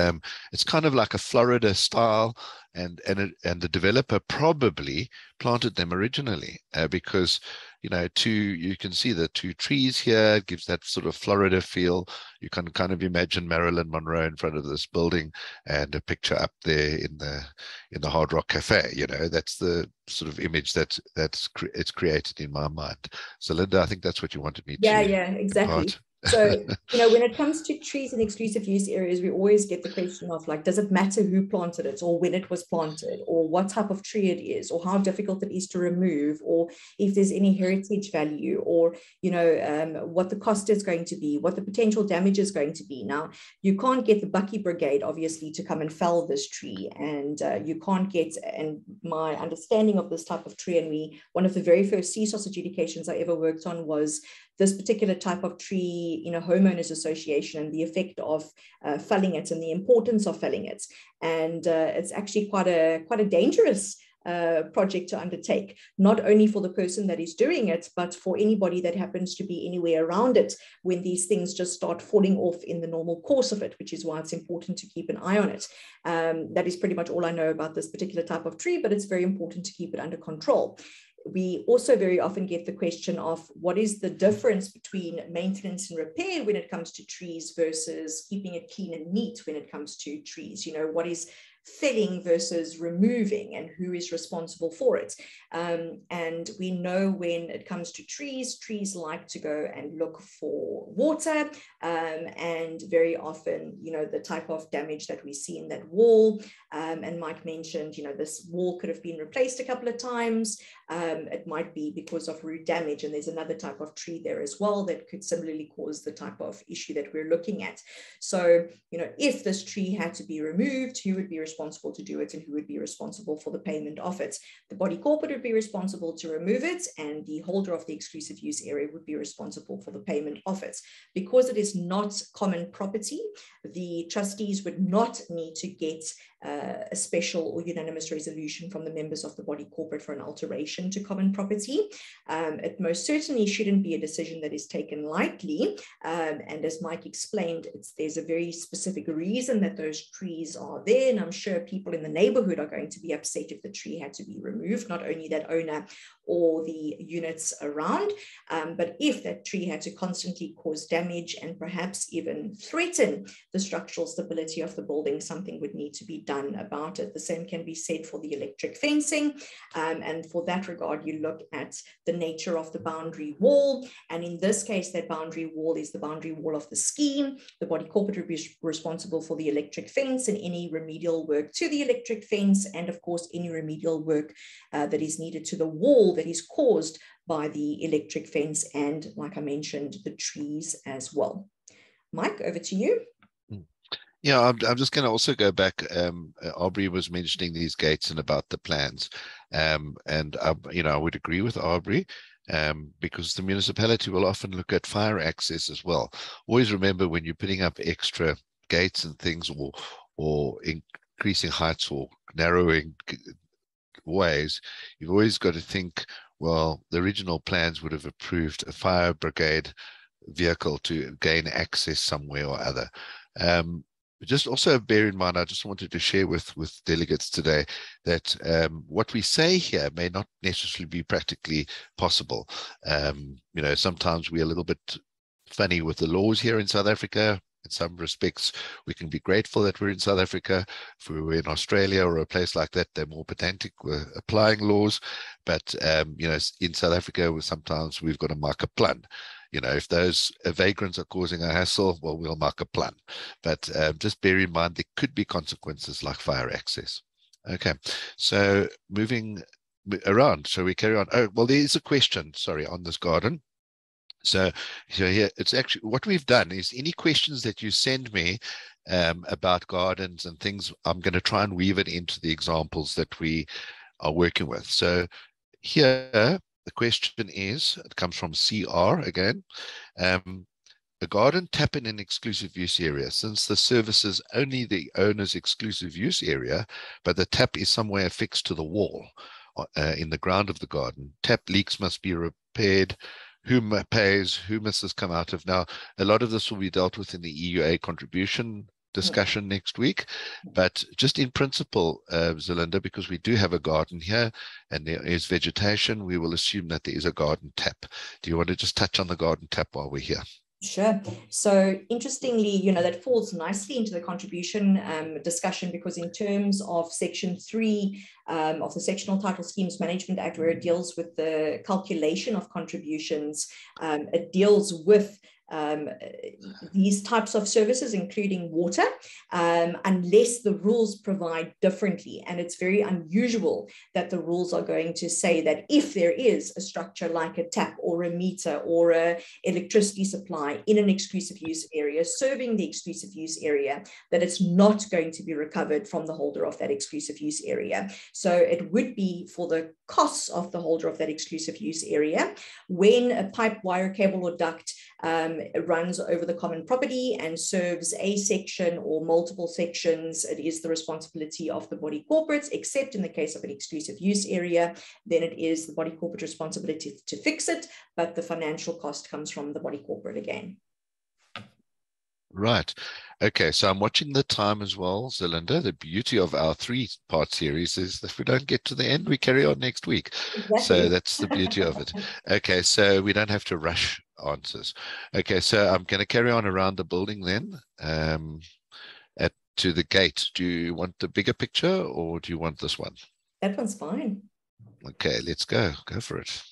it's kind of like a Florida style, and the developer probably planted them originally because you can see the two trees here. It gives that sort of Florida feel. You can kind of imagine Marilyn Monroe in front of this building and a picture up there in the Hard Rock Cafe. That's the sort of image it's created in my mind. So Linda, I think that's what you wanted me to. Yeah, exactly. Impart. So, when it comes to trees in exclusive use areas, we always get the question of, like, does it matter who planted it or when it was planted or what type of tree it is or how difficult it is to remove or if there's any heritage value or, what the cost is going to be, what the potential damage is going to be. Now, you can't get the Bucky Brigade, obviously, to come and fell this tree, and you can't get, and my understanding of this type of tree, and one of the very first CSOS adjudications I ever worked on was this particular type of tree in a homeowners association and the effect of felling it and the importance of felling it. And it's actually quite a dangerous project to undertake, not only for the person that is doing it, but for anybody that happens to be anywhere around it when these things just start falling off in the normal course of it, which is why it's important to keep an eye on it. That is pretty much all I know about this particular type of tree, but it's very important to keep it under control. We also very often get the question of what is the difference between maintenance and repair when it comes to trees versus keeping it clean and neat when it comes to trees. What is felling versus removing and who is responsible for it. And we know when it comes to trees like to go and look for water, and very often, the type of damage that we see in that wall. And Mike mentioned, this wall could have been replaced a couple of times. It might be because of root damage, and there's another type of tree there as well that could similarly cause the type of issue that we're looking at. So, if this tree had to be removed, who would be responsible to do it and who would be responsible for the payment of it? The body corporate would be responsible to remove it, and the holder of the exclusive use area would be responsible for the payment of it. Because it is not common property, the trustees would not need to get a special or unanimous resolution from the members of the body corporate for an alteration to common property. It most certainly shouldn't be a decision that is taken lightly. And as Mike explained, there's a very specific reason that those trees are there. And I'm sure people in the neighborhood are going to be upset if the tree had to be removed, not only that owner or the units around, but if that tree had to constantly cause damage and perhaps even threaten the structural stability of the building, something would need to be done about it. The same can be said for the electric fencing. And for that regard, you look at the nature of the boundary wall. And in this case, that boundary wall is the boundary wall of the scheme. The body corporate would be responsible for the electric fence and any remedial work to the electric fence. And of course, any remedial work that is needed to the wall that is caused by the electric fence. And like I mentioned, the trees as well. Mike, over to you. Yeah, I'm just going to also go back. Aubrey was mentioning these gates and about the plans. And I would agree with Aubrey, because the municipality will often look at fire access as well. Always remember, when you're putting up extra gates and things, or increasing heights or narrowing ways, you've always got to think, well, the original plans would have approved a fire brigade vehicle to gain access somewhere or other. Just also bear in mind, I just wanted to share with delegates today that what we say here may not necessarily be practically possible. Sometimes we're a little bit funny with the laws here in South Africa. In some respects, we can be grateful that we're in South Africa. If we were in Australia or a place like that, they're more pedantic with applying laws. But, in South Africa, sometimes we've got to mark a plan. If those vagrants are causing a hassle, well, we'll mark a plan. But just bear in mind, there could be consequences like fire access. Okay, so moving around, so we carry on. Oh, well, there is a question, sorry, on this garden. So here, it's actually what we've done is any questions that you send me about gardens and things, I'm going to try and weave it into the examples that we are working with. So here, the question is, it comes from CR again, a garden tap in an exclusive use area. Since the service is only the owner's exclusive use area, but the tap is somewhere affixed to the wall in the ground of the garden, tap leaks must be repaired. Who pays, who must this come out of? Now, a lot of this will be dealt with in the EUA contribution discussion next week, but just in principle, Zerlinda, because we do have a garden here and there is vegetation, we will assume that there is a garden tap. Do you want to just touch on the garden tap while we're here? Sure. So interestingly, that falls nicely into the contribution discussion, because in terms of Section 3 of the Sectional Title Schemes Management Act, where it deals with the calculation of contributions, it deals with these types of services, including water, unless the rules provide differently. And it's very unusual that the rules are going to say that if there is a structure like a tap or a meter or a electricity supply in an exclusive use area serving the exclusive use area, that it's not going to be recovered from the holder of that exclusive use area. So it would be for the costs of the holder of that exclusive use area. When a pipe, wire, cable, or duct runs over the common property and serves a section or multiple sections, it is the responsibility of the body corporate, except in the case of an exclusive use area, then it is the body corporate responsibility to fix it, but the financial cost comes from the body corporate again. Right. Okay, so I'm watching the time as well, Zerlinda. The beauty of our 3-part series is that if we don't get to the end, we carry on next week. Exactly. So that's the beauty of it. Okay, so we don't have to rush answers. Okay, so I'm going to carry on around the building then to the gate. Do you want the bigger picture or do you want this one? That one's fine. Okay, let's go for it.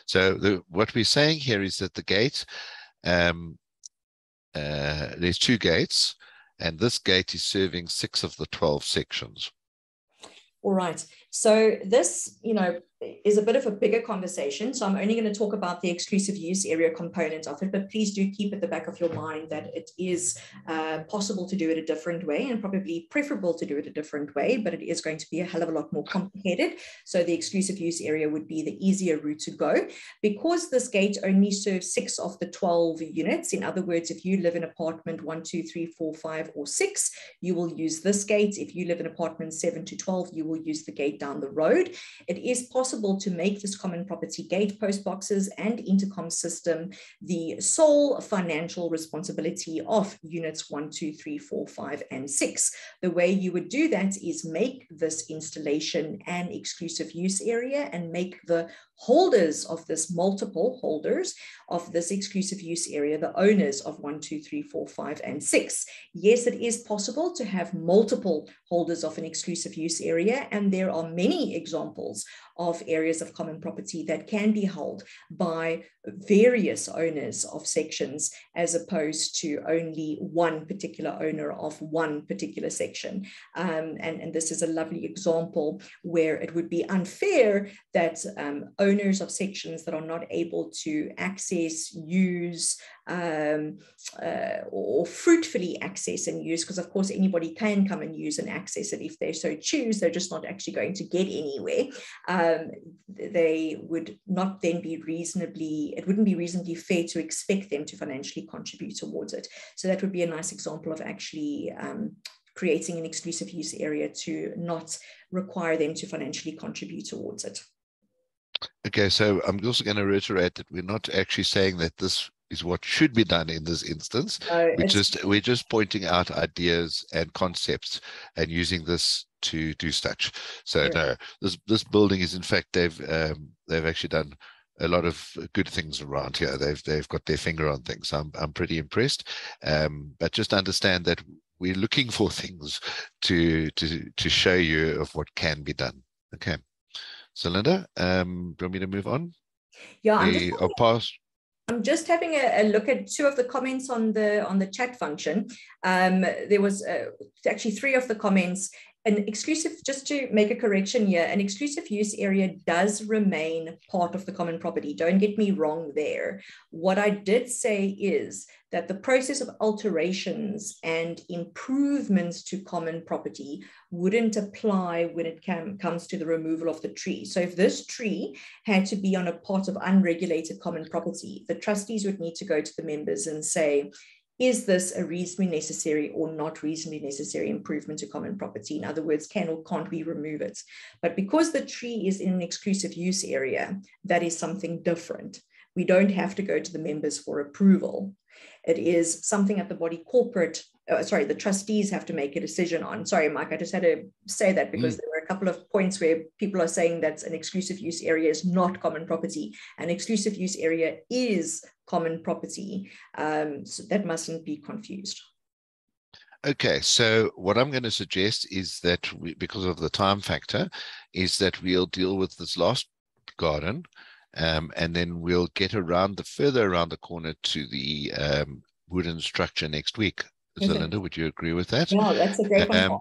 So what we're saying here is that the gate, there's 2 gates, and this gate is serving 6 of the 12 sections. All right. So this, is a bit of a bigger conversation. So I'm only going to talk about the exclusive use area component of it, but please do keep at the back of your mind that it is possible to do it a different way, and probably preferable to do it a different way, but it is going to be a hell of a lot more complicated. So the exclusive use area would be the easier route to go. Because this gate only serves 6 of the 12 units, in other words, if you live in apartment 1, 2, 3, 4, 5, or 6, you will use this gate. If you live in apartment 7 to 12, you will use the gate down the road. It is possible to make this common property gate, post boxes, and intercom system the sole financial responsibility of units 1, 2, 3, 4, 5, and 6. The way you would do that is make this installation an exclusive use area and make the holders of this, multiple holders of this exclusive use area, the owners of 1, 2, 3, 4, 5, and 6. Yes, it is possible to have multiple holders of an exclusive use area, and there are many examples of areas of common property that can be held by various owners of sections, as opposed to only one particular owner of one particular section. And this is a lovely example where it would be unfair that owners of sections that are not able to access, use, or fruitfully access and use, because of course anybody can come and use and access it if they so choose, they're just not actually going to get anywhere. They would not then be it wouldn't be reasonably fair to expect them to financially contribute towards it. So that would be a nice example of actually creating an exclusive use area to not require them to financially contribute towards it. Okay, so I'm also going to reiterate that we're not actually saying that this is what should be done in this instance. We're just pointing out ideas and concepts and using this to do such. So no, this building is, in fact, they've actually done a lot of good things around here. They've got their finger on things. I'm pretty impressed. But just understand that we're looking for things to show you of what can be done. Okay. So Linda, do you want me to move on? Yeah, I'm just having a look at two of the comments on the chat function. There was actually three of the comments. An exclusive, just to make a correction here, an exclusive use area does remain part of the common property. Don't get me wrong there. What I did say is that the process of alterations and improvements to common property wouldn't apply when it comes to the removal of the tree. So if this tree had to be on a part of unregulated common property, the trustees would need to go to the members and say, is this a reasonably necessary or not reasonably necessary improvement to common property? In other words, can or can't we remove it? But because the tree is in an exclusive use area, that is something different. We don't have to go to the members for approval. It is something at the body corporate, the trustees have to make a decision on. Sorry, Mike, I just had to say that because there were a couple of points where people are saying that an exclusive use area is not common property. An exclusive use area is common property. So that mustn't be confused. Okay, so what I'm going to suggest is that because of the time factor, is that we'll deal with this last garden, and then we'll get further around the corner to the wooden structure next week. Zerlinda, would you agree with that? Yeah, that's a great one.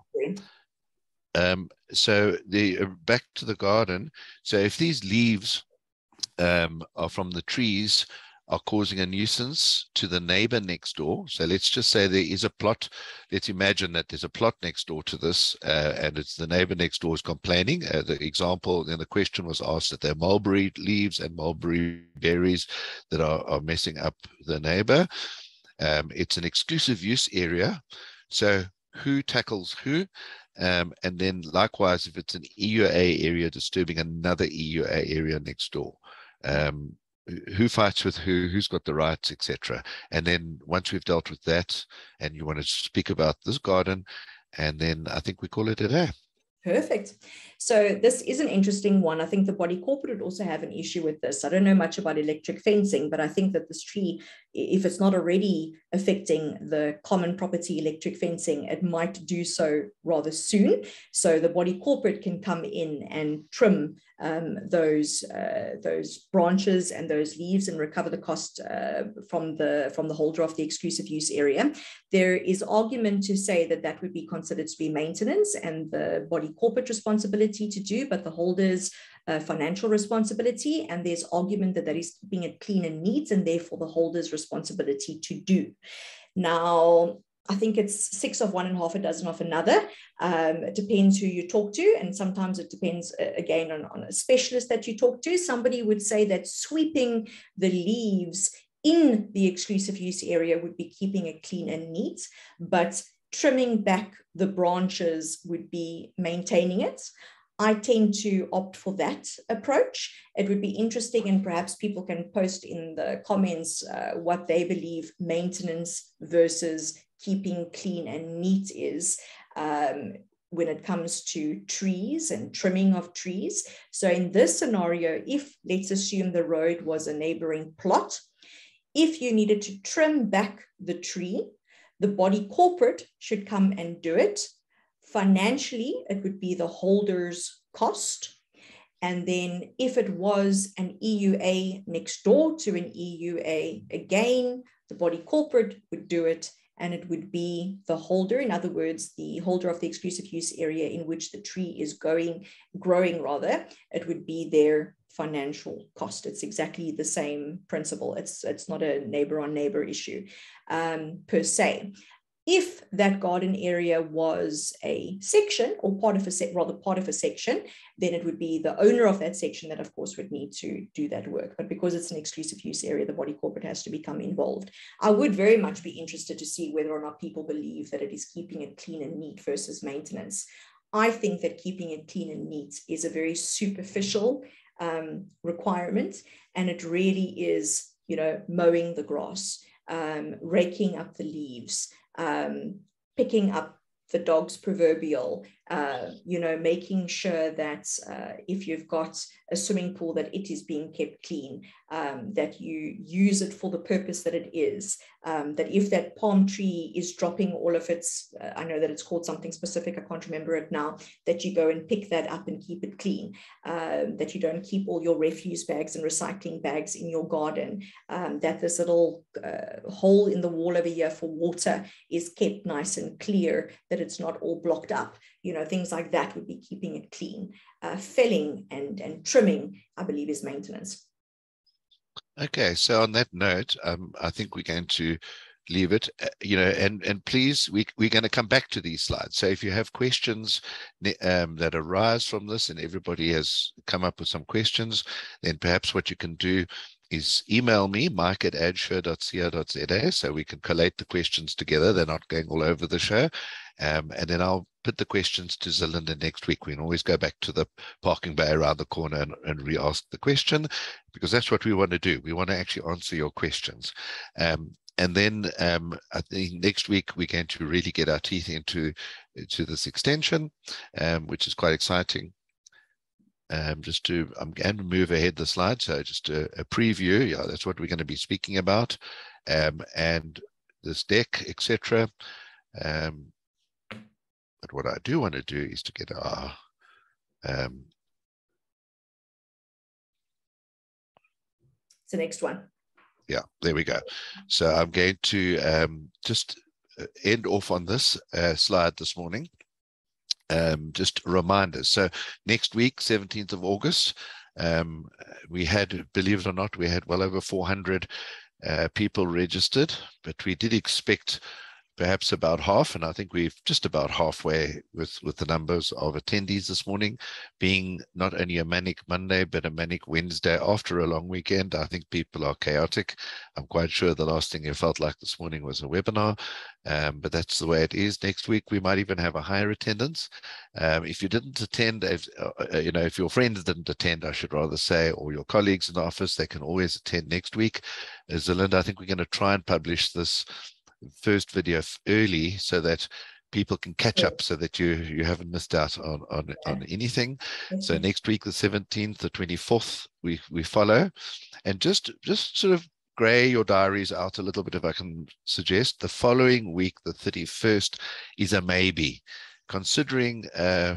So back to the garden. So if these leaves are from the trees are causing a nuisance to the neighbor next door. So let's just say there is a plot. Let's imagine that there's a plot next door to this, and it's the neighbor next door is complaining. The example, then the question was asked that there are mulberry leaves and mulberry berries that are messing up the neighbor. It's an exclusive use area. So who tackles who? And then likewise, if it's an EUA area disturbing another EUA area next door, who fights with who's got the rights, etc. And then once we've dealt with that, and you want to speak about this garden, and then I think we call it a day. Perfect. So this is an interesting one. I think the body corporate would also have an issue with this. I don't know much about electric fencing, but I think that this tree, if it's not already affecting the common property electric fencing, it might do so rather soon. So the body corporate can come in and trim those branches and those leaves and recover the cost from the holder of the exclusive use area. There is argument to say that that would be considered to be maintenance and the body corporate responsibility to do, but the holder's financial responsibility. And there's argument that that is keeping it clean and neat and therefore the holder's responsibility to do. Now, I think it's 6 of one and half a dozen of another. It depends who you talk to. And sometimes it depends, again, on a specialist that you talk to. Somebody would say that sweeping the leaves in the exclusive use area would be keeping it clean and neat, but trimming back the branches would be maintaining it. I tend to opt for that approach. It would be interesting, and perhaps people can post in the comments what they believe maintenance versus keeping clean and neat is when it comes to trees and trimming of trees. So in this scenario, if let's assume the road was a neighboring plot, if you needed to trim back the tree, the body corporate should come and do it. Financially, it would be the holder's cost. And then if it was an EUA next door to an EUA, again, the body corporate would do it, and it would be the holder, in other words, the holder of the exclusive use area in which the tree is growing rather, it would be their financial cost. It's exactly the same principle. It's not a neighbor on neighbor issue per se. If that garden area was a section or part of a section, then it would be the owner of that section that, of course, would need to do that work. But because it's an exclusive use area, the body corporate has to become involved. I would very much be interested to see whether or not people believe that it is keeping it clean and neat versus maintenance. I think that keeping it clean and neat is a very superficial requirement, and it really is, mowing the grass, raking up the leaves, picking up the dog's proverbial, making sure that if you've got a swimming pool, that it is being kept clean, that you use it for the purpose that it is, that if that palm tree is dropping all of its, I know that it's called something specific, I can't remember it now, that you go and pick that up and keep it clean, that you don't keep all your refuse bags and recycling bags in your garden, that this little hole in the wall over here for water is kept nice and clear, that it's not all blocked up. Things like that would be keeping it clean. Felling and trimming, I believe, is maintenance. Okay, so on that note, I think we're going to leave it, and please, we're going to come back to these slides. So if you have questions that arise from this, and everybody has come up with some questions, then perhaps what you can do is email me, mike@addsure.co.za, so we can collate the questions together. They're not going all over the show. And then I'll put the questions to Zerlinda next week. We can always go back to the parking bay around the corner and re-ask the question, because that's what we want to do. We want to actually answer your questions. And then I think next week we're going to really get our teeth into this extension, which is quite exciting. I'm going to move ahead the slide, so just a preview. Yeah, that's what we're going to be speaking about, and this deck, etc. But what I do want to do is to get our it's the next one. Yeah, there we go. So I'm going to just end off on this slide this morning. Just reminders. So next week, 17th of August, we had, believe it or not, we had well over 400 people registered, but we did expect perhaps about half, and I think we've just about halfway with the numbers of attendees this morning, being not only a manic Monday, but a manic Wednesday after a long weekend. I think people are chaotic. I'm quite sure the last thing it felt like this morning was a webinar, but that's the way it is. Next week, we might even have a higher attendance. If you didn't attend, if your friends didn't attend, I should rather say, or your colleagues in the office, they can always attend next week. Zerlinda, I think we're going to try and publish this first video early so that people can catch up, so that you haven't missed out on anything. So next week, the 17th, the 24th, we follow, and just sort of gray your diaries out a little bit, if I can suggest. The following week, the 31st, is a maybe. Considering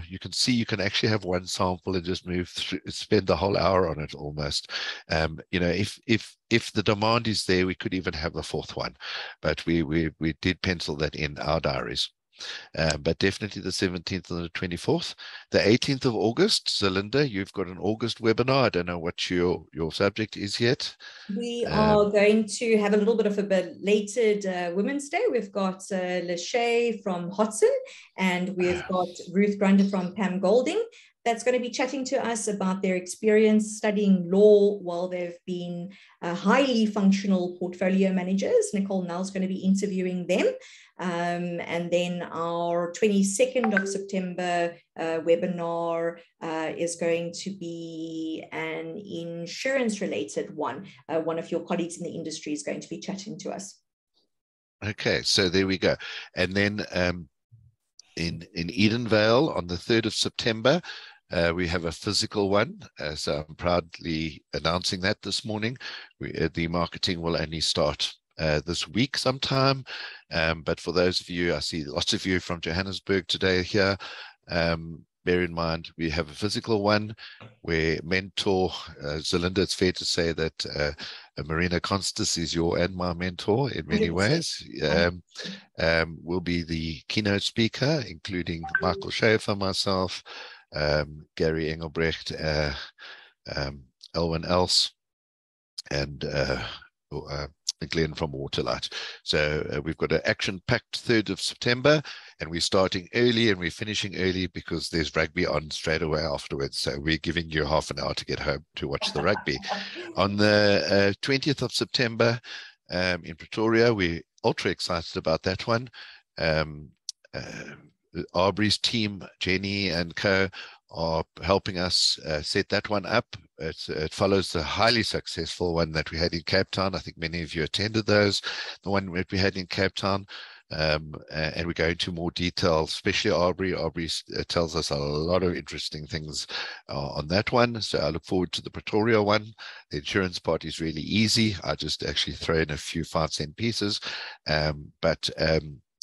you can see you can actually have one sample and just move through, spend the whole hour on it almost. If the demand is there, we could even have a fourth one, but we did pencil that in our diaries. But definitely the 17th and the 24th. The 18th of August, Zerlinda, you've got an August webinar. I don't know what your subject is yet. We are going to have a little bit of a belated Women's Day. We've got Lachey from Hudson, and we've got Ruth Grunder from Pam Golding. That's going to be chatting to us about their experience studying law while they've been highly functional portfolio managers. Nicole Nell's going to be interviewing them. And then our 22nd of September webinar is going to be an insurance-related one. One of your colleagues in the industry is going to be chatting to us. Okay, so there we go. And then in Edenvale on the 3rd of September, we have a physical one, so I'm proudly announcing that this morning. The marketing will only start this week sometime, but for those of you, I see lots of you from Johannesburg today here, bear in mind we have a physical one where mentor, Zerlinda, it's fair to say that Marina Constas is your and my mentor in many ways, will be the keynote speaker, including Michael Schaefer, myself, Gary Engelbrecht, Elwyn Else, and Glenn from Waterlight. So we've got an action-packed 3rd of September, and we're starting early and we're finishing early because there's rugby on straight away afterwards. So we're giving you half an hour to get home to watch the rugby. On the 20th of September in Pretoria, we're ultra excited about that one. Aubrey's team, Jenny and co, are helping us set that one up. It follows the highly successful one that we had in Cape Town. I think many of you attended those, the one that we had in Cape Town. And we go into more detail, especially Aubrey. Aubrey tells us a lot of interesting things on that one. So I look forward to the Pretoria one. The insurance part is really easy. I just actually throw in a few 5-cent pieces.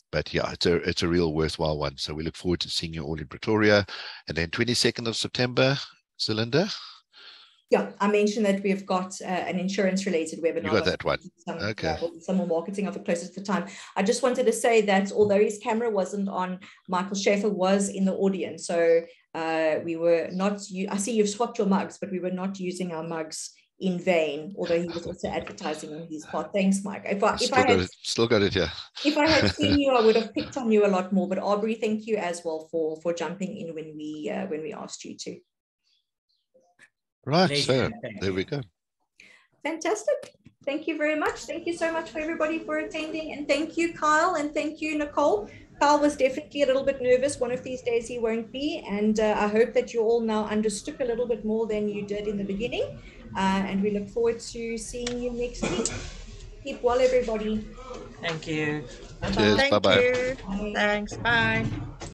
But yeah, it's a real worthwhile one. So we look forward to seeing you all in Pretoria. And then 22nd of September, Zerlinda? Yeah, I mentioned that we've got an insurance-related webinar. You got that one. Okay. Some more marketing of it closer to the time. I just wanted to say that although his camera wasn't on, Michael Schaefer was in the audience. So we were not, I see you've swapped your mugs, but we were not using our mugs in vain, although he was also advertising on his part. Thanks, Mike. Still got it, yeah. If I had seen you, I would have picked on you a lot more. But Aubrey, thank you as well for jumping in when we asked you to. Right, so there we go. Fantastic. Thank you very much. Thank you so much for everybody for attending. And thank you, Kyle, and thank you, Nicole. Kyle was definitely a little bit nervous. One of these days he won't be. And I hope that you all now understood a little bit more than you did in the beginning. And we look forward to seeing you next week. Keep well, everybody. Thank you. Cheers. Thank Bye-bye. you. Thanks. Bye.